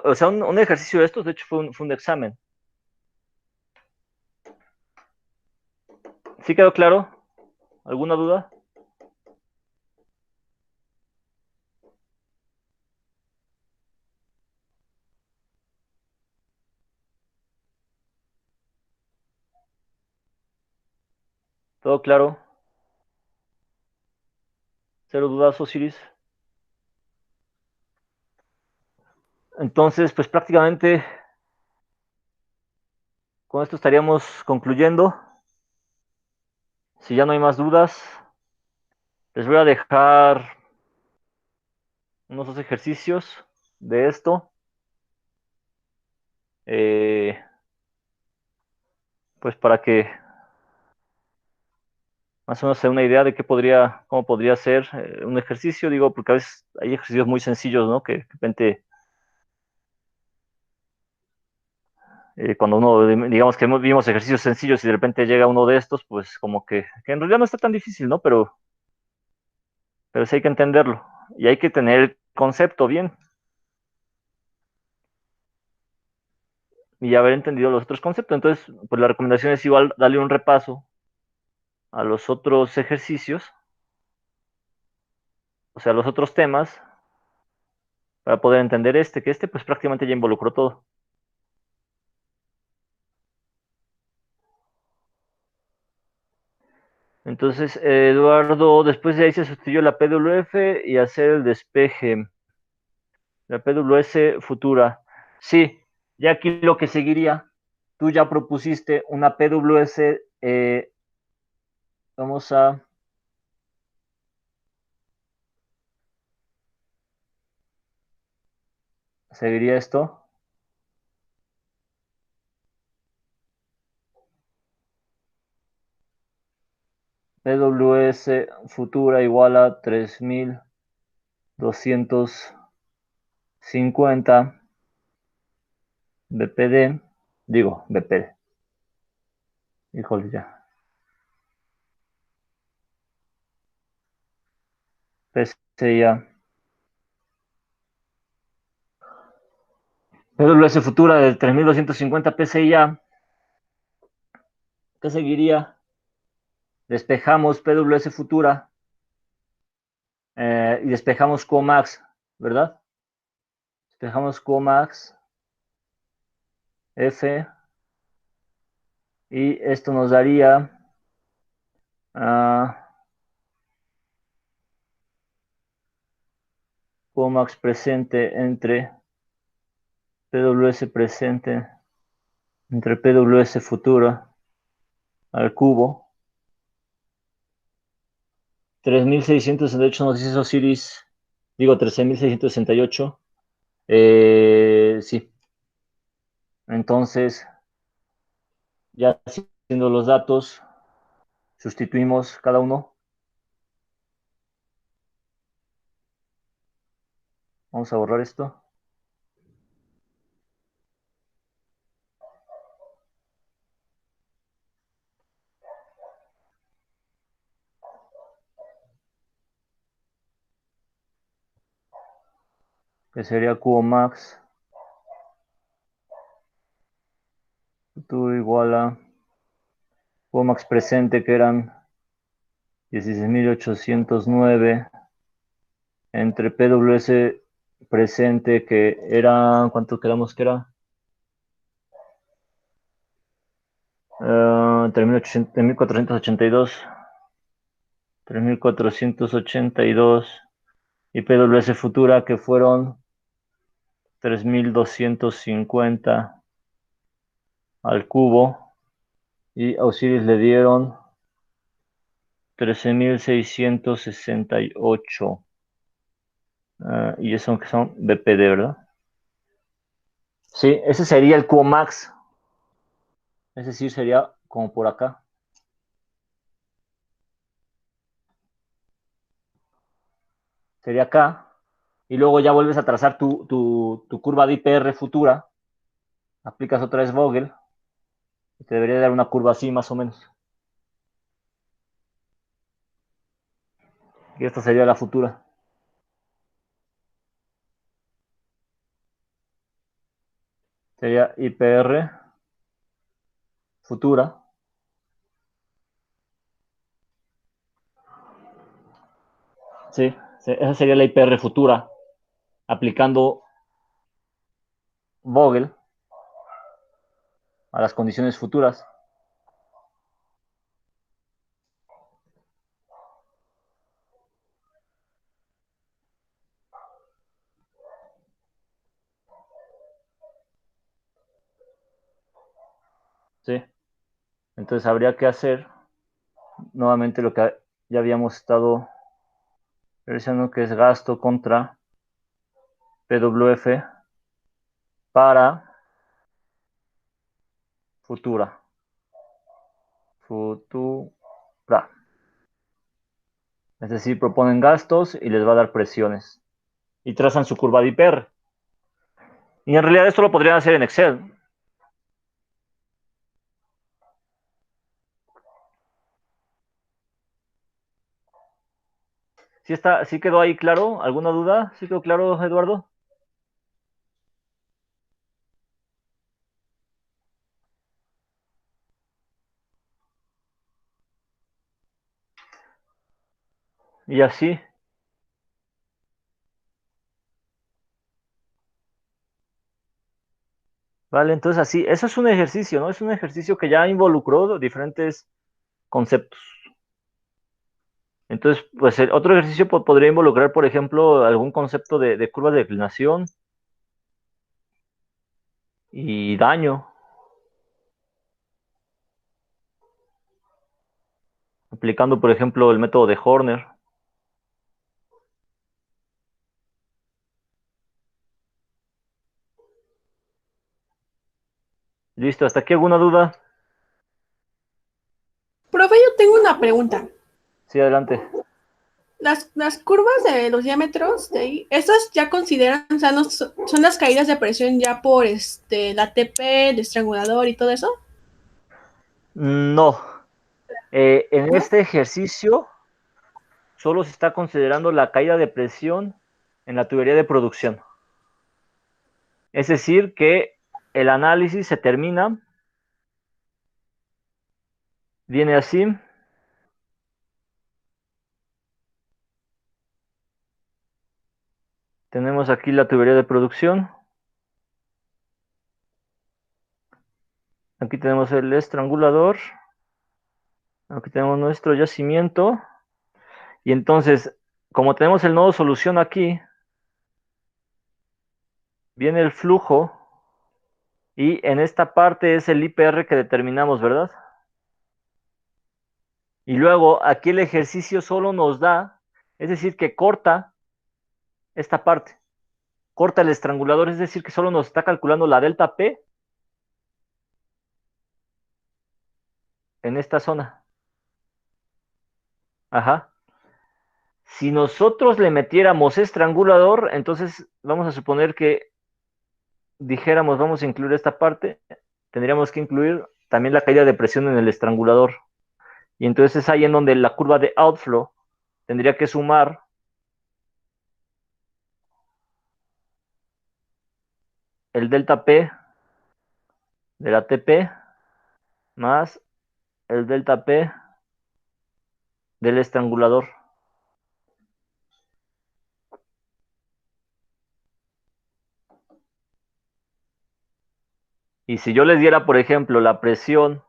o sea, un ejercicio de estos, de hecho, fue un examen. ¿Sí quedó claro? ¿Alguna duda? ¿Todo claro? ¿Cero dudas, Osiris? Entonces, pues prácticamente con esto estaríamos concluyendo. Si ya no hay más dudas, les voy a dejar unos dos ejercicios de esto. Pues para que más o menos se dé una idea de cómo podría ser un ejercicio, digo, porque a veces hay ejercicios muy sencillos, ¿no? Que de repente, cuando uno, digamos que vimos ejercicios sencillos y de repente llega uno de estos, pues como que en realidad no está tan difícil, ¿no? Pero sí hay que entenderlo y hay que tener el concepto bien y haber entendido los otros conceptos. Entonces, pues la recomendación es igual darle un repaso a los otros ejercicios, o sea, los otros temas, para poder entender que pues prácticamente ya involucró todo. Entonces, Entonces, Eduardo, después de ahí se sustituyó la PWF y hacer el despeje. La PWS futura. Sí, ya aquí lo que seguiría, tú ya propusiste una PWS, vamos a... Seguiría esto. PWS futura igual a 3250 BPD, digo BPD, híjole ya, PCIA, PWS futura de 3250 PCIA, ¿qué seguiría? Despejamos PWS futura y despejamos Comax, ¿verdad? Despejamos Comax F y esto nos daría Comax presente entre PWS presente entre PWS futura al cubo. 3668 nos dice Osiris, digo 13668. Sí. Entonces, ya haciendo los datos, sustituimos cada uno. Vamos a borrar esto. Que sería cubo max futuro igual a cubo max presente, que eran 16.809 entre PWS presente, que era, ¿cuánto quedamos que era? 3.482 3.482 y PWS futura, que fueron 3.250 al cubo, y a Osiris le dieron 13.668, y eso que son BPD, ¿verdad? Sí, ese sería el cubo max, es decir, sería como por acá. Sería acá, y luego ya vuelves a trazar tu curva de IPR futura, aplicas otra vez Vogel, y te debería dar una curva así más o menos. Y esta sería la futura. Sería IPR futura. Sí, esa sería la IPR futura, aplicando Vogel a las condiciones futuras. Sí, entonces habría que hacer nuevamente lo que ya habíamos estado realizando, que es gasto contra PWF para futura. Futura. Es decir, proponen gastos y les va a dar presiones. Y trazan su curva de IPR. Y en realidad esto lo podrían hacer en Excel. ¿Sí quedó ahí claro? ¿Alguna duda? ¿Sí quedó claro, Eduardo? Y así. Vale, entonces así, eso es un ejercicio, ¿no? Es un ejercicio que ya involucró diferentes conceptos. Entonces, pues el otro ejercicio podría involucrar, por ejemplo, algún concepto de curva de declinación y daño, aplicando, por ejemplo, el método de Horner. Listo, ¿hasta aquí alguna duda? Profe, yo tengo una pregunta. Sí, adelante. Las curvas de los diámetros de ahí, ¿estas ya consideran, o sea, son las caídas de presión ya por la TP, el estrangulador y todo eso? No. En ¿No? este ejercicio solo se está considerando la caída de presión en la tubería de producción. Es decir, que el análisis se termina, viene así. Tenemos aquí la tubería de producción. Aquí tenemos el estrangulador. Aquí tenemos nuestro yacimiento. Y entonces, como tenemos el nodo solución aquí, viene el flujo. Y en esta parte es el IPR que determinamos, ¿verdad? Y luego aquí el ejercicio solo nos da, es decir, que corta esta parte. Corta el estrangulador, es decir, que solo nos está calculando la delta P en esta zona. Ajá. Si nosotros le metiéramos estrangulador, entonces vamos a suponer que dijéramos, vamos a incluir esta parte, tendríamos que incluir también la caída de presión en el estrangulador. Y entonces es ahí en donde la curva de outflow tendría que sumar el delta P de la TP más el delta P del estrangulador. Y si yo les diera, por ejemplo, la presión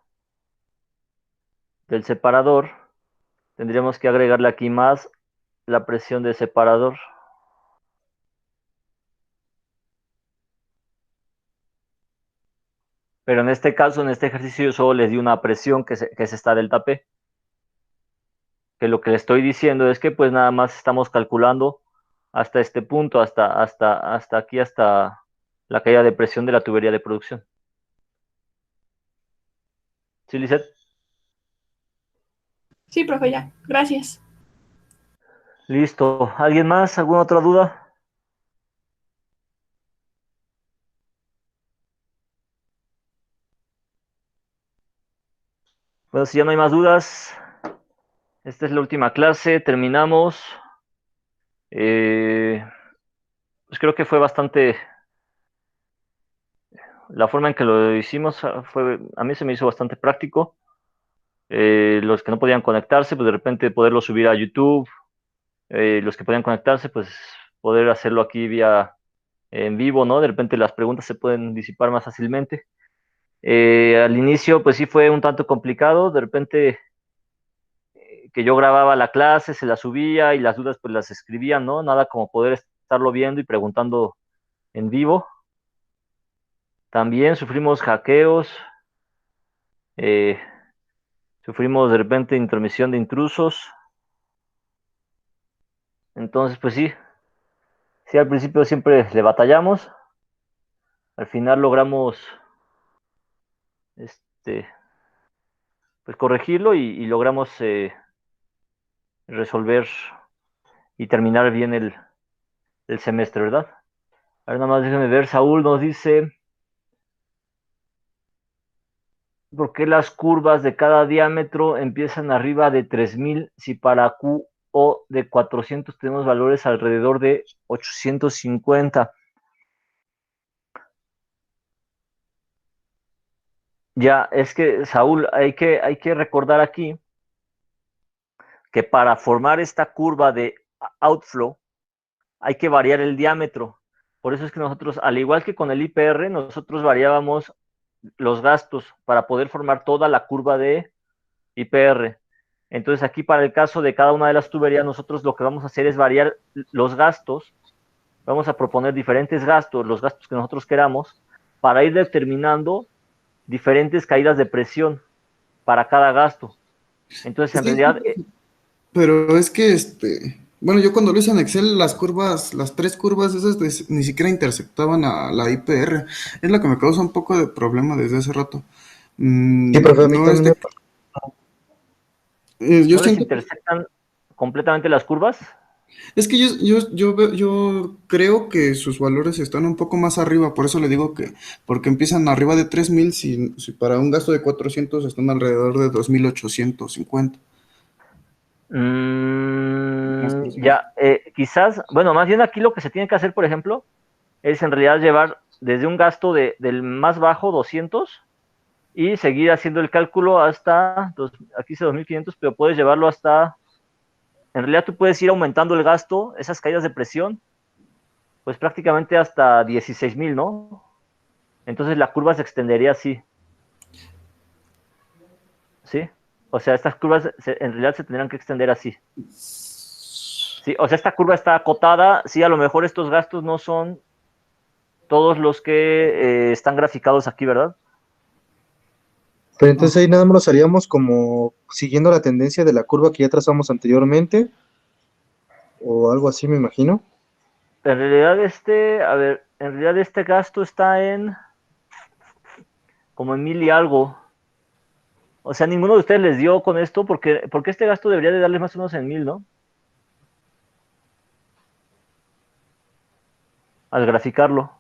del separador, tendríamos que agregarle aquí más la presión del separador. Pero en este caso, en este ejercicio, yo solo les di una presión que es esta delta P. Que lo que le estoy diciendo es que pues nada más estamos calculando hasta este punto, hasta aquí, hasta la caída de presión de la tubería de producción. ¿Sí, Lizeth? Sí, profe, ya. Gracias. Listo. ¿Alguien más? ¿Alguna otra duda? Bueno, si ya no hay más dudas, esta es la última clase, terminamos. Pues creo que fue bastante, la forma en que lo hicimos a mí se me hizo bastante práctico. Los que no podían conectarse, pues de repente poderlo subir a YouTube. Los que podían conectarse, pues poder hacerlo aquí vía en vivo, ¿no? De repente las preguntas se pueden disipar más fácilmente. Al inicio, pues sí fue un tanto complicado. De repente que yo grababa la clase, se la subía y las dudas pues las escribía, ¿no? Nada como poder estarlo viendo y preguntando en vivo. También sufrimos hackeos, eh, sufrimos de repente intromisión de intrusos. Entonces, pues sí, sí, al principio siempre le batallamos. Al final logramos este, pues corregirlo y logramos resolver y terminar bien el semestre, ¿verdad? A ver, nada más déjenme ver, Saúl nos dice, ¿por qué las curvas de cada diámetro empiezan arriba de 3000 si para Q o de 400 tenemos valores alrededor de 850? Ya, es que, Saúl, hay que recordar aquí que para formar esta curva de outflow hay que variar el diámetro. Por eso es que nosotros, al igual que con el IPR, nosotros variábamos los gastos para poder formar toda la curva de IPR. Entonces aquí para el caso de cada una de las tuberías, nosotros lo que vamos a hacer es variar los gastos. Vamos a proponer diferentes gastos, los gastos que nosotros queramos, para ir determinando diferentes caídas de presión para cada gasto. Entonces, en Sí, realidad, pero es que, bueno, yo cuando lo hice en Excel, las curvas, las tres curvas esas ni siquiera intersectaban a la IPR. Es lo que me causa un poco de problema desde hace rato. Sí, profe, a mí No es también yo ¿no les siento, intersectan completamente las curvas? es que yo creo que sus valores están un poco más arriba, por eso le digo que, porque empiezan arriba de 3000, si para un gasto de 400 están alrededor de 2850. Más precio. Ya, quizás, bueno, más bien aquí lo que se tiene que hacer, por ejemplo, es en realidad llevar desde un gasto del más bajo, 200, y seguir haciendo el cálculo hasta, aquí dice 2500, pero puedes llevarlo hasta, en realidad tú puedes ir aumentando el gasto, esas caídas de presión, pues prácticamente hasta 16,000, ¿no? Entonces la curva se extendería así, ¿sí? O sea, estas curvas en realidad se tendrán que extender así. Sí, o sea, esta curva está acotada, sí, a lo mejor estos gastos no son todos los que están graficados aquí, ¿verdad? pero entonces ahí nada más los haríamos como siguiendo la tendencia de la curva que ya trazamos anteriormente, o algo así, me imagino. En realidad a ver, en realidad este gasto está como en 1000 y algo. O sea, ninguno de ustedes les dio con esto, porque este gasto debería de darles más o menos en 1000, ¿no? Al graficarlo.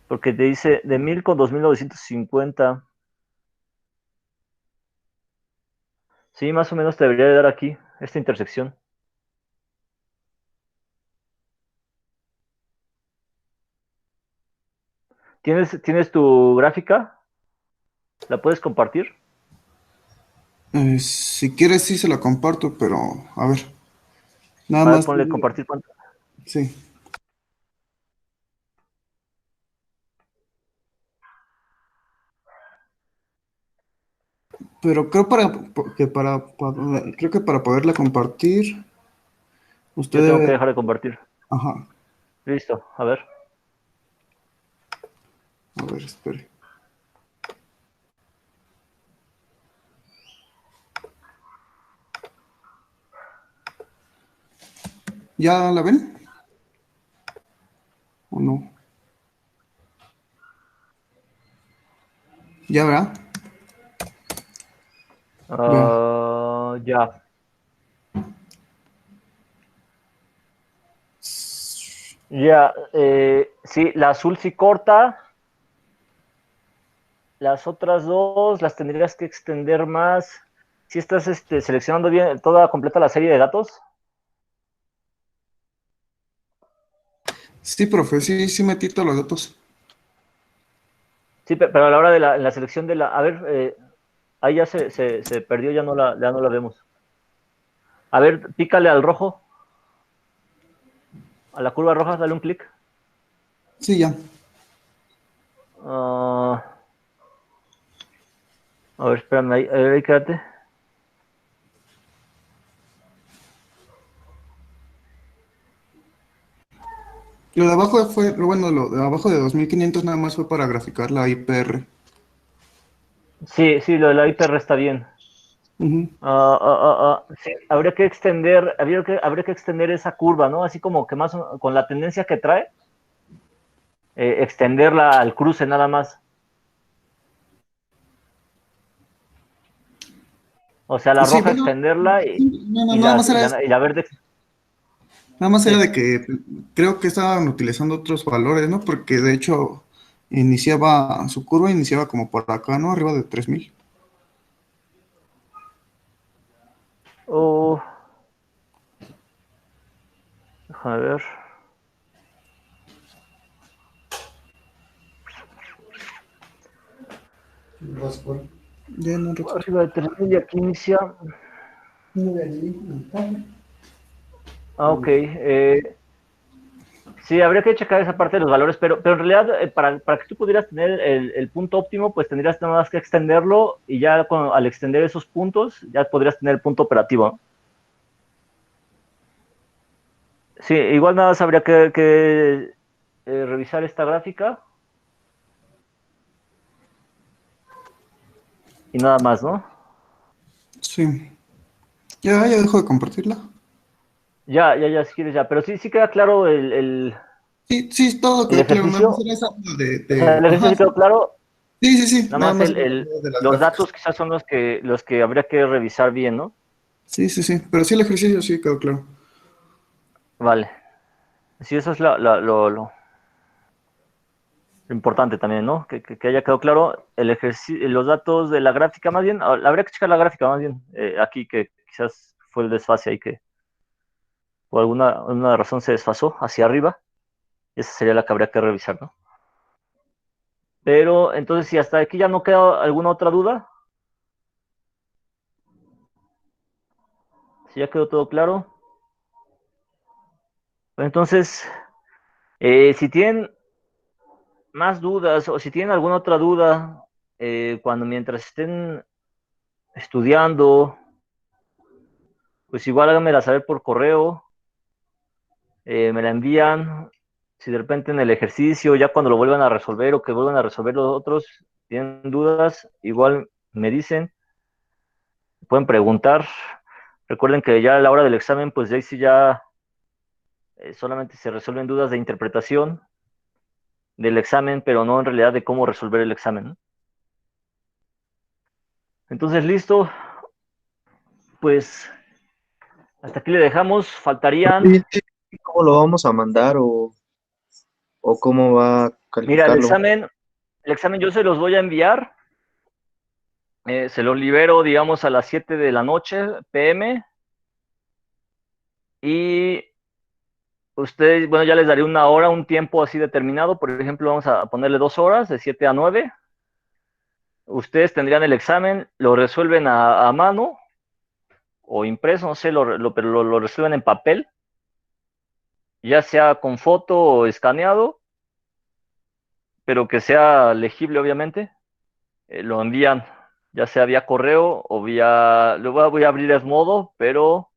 Porque te dice de 1000 con 2950. Sí, más o menos te debería de dar aquí, esta intersección. ¿Tienes tu gráfica? ¿La puedes compartir? Si quieres, sí se la comparto, pero a ver, nada A ver, más, ponle compartir pantalla. sí. Pero creo creo que para poderla compartir, usted Yo tengo que debe, dejar de compartir. ajá, Listo, a ver. a ver, espere. ¿Ya la ven? ¿O no? ¿Ya verá? Vea. Ya. Ya, sí, la azul sí corta. Las otras dos las tendrías que extender más. Si estás seleccionando bien toda completa la serie de datos. Sí, profe, sí metí todos los datos. Sí, pero a la hora de en la selección de la. A ver, ahí ya se perdió, ya no la vemos. A ver, pícale al rojo. A la curva roja, dale un clic. Sí, ya. Ah, a ver, espérame, ahí quédate. Lo de abajo bueno, lo de abajo de 2500 nada más fue para graficar la IPR. Sí, lo de la IPR está bien. Ujú. Sí, habría que extender esa curva, ¿no? Así como que más con la tendencia que trae, extenderla al cruce nada más. O sea, la Sí, roja bueno, extenderla no, y nada más era y la verde. Nada más era Sí. de que creo que estaban utilizando otros valores, ¿no? Porque de hecho su curva iniciaba como por acá, ¿no? Arriba de 3000. Oh, déjame ver. Ya no recuerdo. Arriba de 3000 y aquí inicia. Ok. Sí, habría que checar esa parte de los valores, pero en realidad para que tú pudieras tener el punto óptimo, pues tendrías nada más que extenderlo y ya al extender esos puntos ya podrías tener el punto operativo. Sí, igual nada más habría que revisar esta gráfica y nada más, ¿no? Sí. Ya dejo de compartirla. Ya, si quieres ya, pero sí queda claro Sí, todo el quedó claro. Nada más ejercicio. era esa duda O sea, el ejercicio Ajá, sí quedó claro, sí. nada Nada más más era la duda de las los gráficas. datos quizás son los que habría que revisar bien, ¿no? Sí. Pero sí, el ejercicio sí quedó claro. Vale. Sí, eso es lo importante también, ¿no? Que haya quedado claro el ejercicio, los datos de la gráfica, más bien, habría que checar la gráfica, más bien, aquí que quizás fue el desfase ahí que por alguna razón se desfasó hacia arriba, esa sería la que habría que revisar, ¿no? Pero entonces, si hasta aquí ya no queda alguna otra duda, si ya quedó todo claro, pues entonces, si tienen más dudas o si tienen alguna otra duda, mientras estén estudiando, pues igual háganmela saber por correo, me la envían, si de repente en el ejercicio, ya cuando lo vuelvan a resolver o que vuelvan a resolver los otros, tienen dudas, igual me dicen, pueden preguntar. Recuerden que ya a la hora del examen, pues ya ahí sí ya solamente se resuelven dudas de interpretación del examen, pero no en realidad de cómo resolver el examen, ¿no? Entonces, listo, pues hasta aquí le dejamos, faltarían, Sí, sí, ¿cómo lo vamos a mandar o cómo va a mira, el calificarlo? examen yo se los voy a enviar, se los libero, digamos, a las 7 de la noche, PM, y ustedes, bueno, ya les daré una hora, un tiempo así determinado, por ejemplo, vamos a ponerle 2 horas, de 7 a 9. Ustedes tendrían el examen, lo resuelven a mano o impreso, no sé, pero lo resuelven en papel, ya sea con foto o escaneado, pero que sea legible, obviamente. Lo envían, ya sea vía correo o vía. Luego voy a abrir Edmodo, pero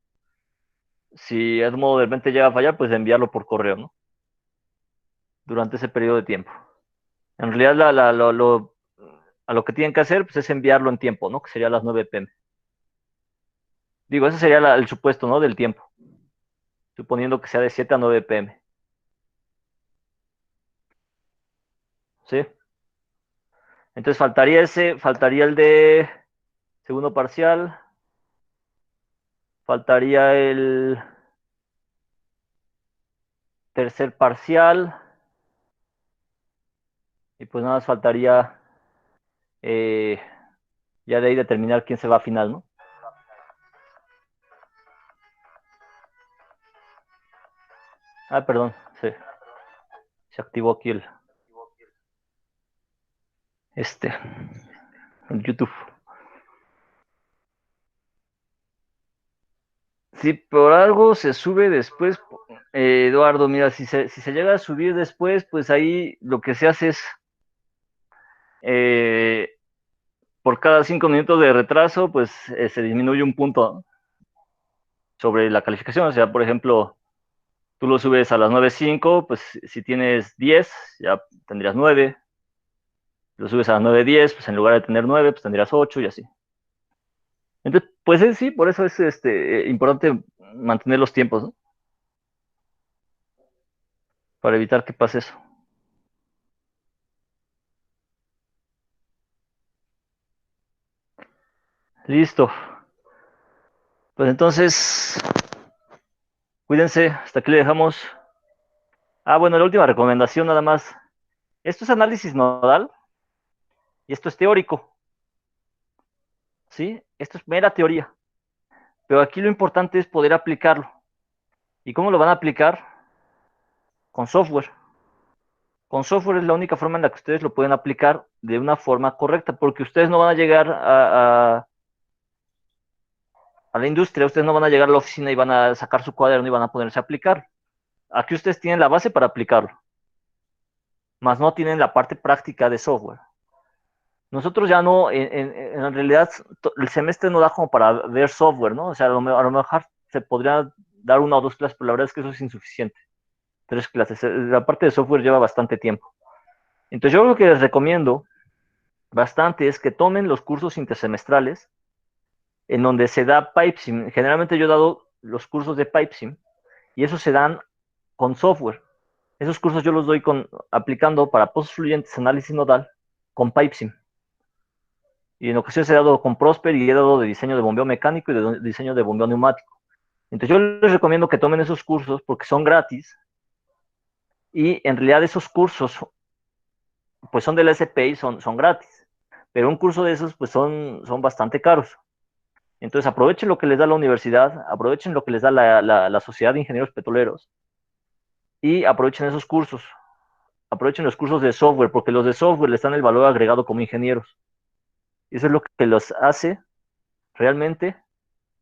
si Edmodo de repente llega a fallar, pues enviarlo por correo, ¿no? Durante ese periodo de tiempo. En realidad, a lo que tienen que hacer pues, es enviarlo en tiempo, ¿no? Que sería a las 9 p.m. Digo, ese sería el supuesto, ¿no? Del tiempo. Suponiendo que sea de 7 a 9 p.m. ¿Sí? Entonces faltaría el de segundo parcial, faltaría el tercer parcial, y pues nada más faltaría eh, ya de ahí determinar quién se va a final, ¿no? Ah, perdón, se activó aquí este, el YouTube. Si por algo se sube después, Eduardo, mira, si se llega a subir después, pues ahí lo que se hace es, eh, por cada 5 minutos de retraso, pues se disminuye un punto, ¿no? Sobre la calificación. O sea, por ejemplo, tú lo subes a las 9:05, pues si tienes 10, ya tendrías 9. Lo subes a las 9:10, pues en lugar de tener 9, pues tendrías 8 y así. Entonces, pues sí, por eso es importante mantener los tiempos, ¿no? Para evitar que pase eso. Listo. Pues entonces, cuídense, hasta aquí le dejamos. Ah, bueno, la última recomendación nada más. Esto es análisis nodal y esto es teórico, ¿sí? Esto es mera teoría. Pero aquí lo importante es poder aplicarlo. ¿Y cómo lo van a aplicar? Con software. Con software es la única forma en la que ustedes lo pueden aplicar de una forma correcta, porque ustedes no van a llegar a la industria, ustedes no van a llegar a la oficina y van a sacar su cuaderno y van a ponerse a aplicar. aquí ustedes tienen la base para aplicarlo, más no tienen la parte práctica de software. Nosotros ya no, en realidad, el semestre no da como para ver software, ¿no? O sea, a lo mejor se podría dar 1 o 2 clases, pero la verdad es que eso es insuficiente. 3 clases. La parte de software lleva bastante tiempo. Entonces, yo lo que les recomiendo bastante es que tomen los cursos intersemestrales en donde se da PipeSim. Generalmente yo he dado los cursos de PipeSim y esos se dan con software. Esos cursos yo los doy aplicando para pozos fluyentes, análisis nodal, con PipeSim. Y en ocasiones he dado con Prosper y he dado de diseño de bombeo mecánico y de diseño de bombeo neumático. Entonces yo les recomiendo que tomen esos cursos porque son gratis y en realidad esos cursos pues son de la SP y son gratis. Pero un curso de esos pues son bastante caros. Entonces aprovechen lo que les da la universidad, aprovechen lo que les da la Sociedad de Ingenieros Petroleros y aprovechen esos cursos. Aprovechen los cursos de software porque los de software les dan el valor agregado como ingenieros. Y eso es lo que los hace realmente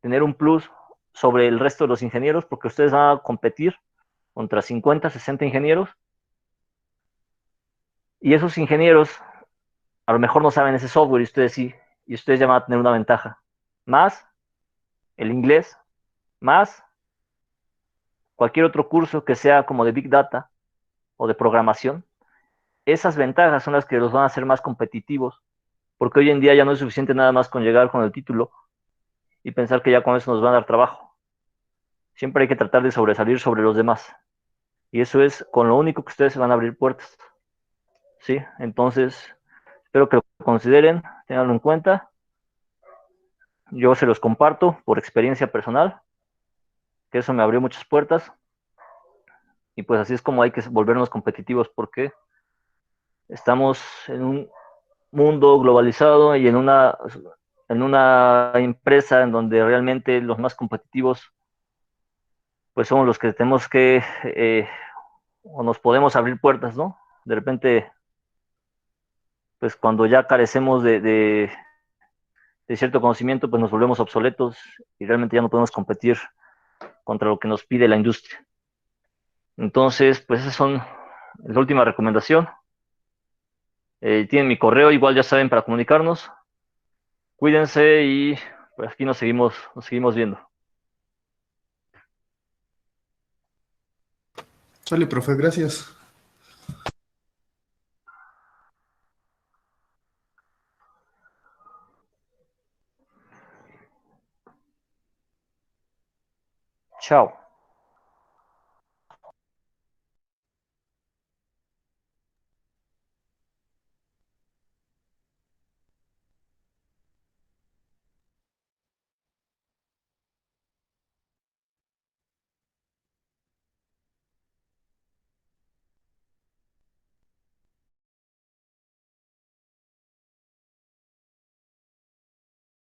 tener un plus sobre el resto de los ingenieros porque ustedes van a competir contra 50, 60 ingenieros y esos ingenieros a lo mejor no saben ese software y ustedes sí, y ustedes ya van a tener una ventaja. Más el inglés, más cualquier otro curso que sea como de Big Data o de programación. Esas ventajas son las que los van a hacer más competitivos porque hoy en día ya no es suficiente nada más con llegar con el título y pensar que ya con eso nos van a dar trabajo. Siempre hay que tratar de sobresalir sobre los demás. Y eso es con lo único que ustedes se van a abrir puertas. ¿Sí? Entonces, espero que lo consideren, tenganlo en cuenta. Yo se los comparto por experiencia personal, que eso me abrió muchas puertas. Y pues así es como hay que volvernos competitivos porque estamos en un mundo globalizado y en una empresa en donde realmente los más competitivos pues somos los que tenemos que o nos podemos abrir puertas, ¿no? De repente, pues cuando ya carecemos de cierto conocimiento, pues nos volvemos obsoletos y realmente ya no podemos competir contra lo que nos pide la industria. Entonces, pues esas son la última recomendación. Tienen mi correo, igual ya saben, para comunicarnos. Cuídense y pues aquí nos seguimos viendo. Sale, profe, gracias. Chao.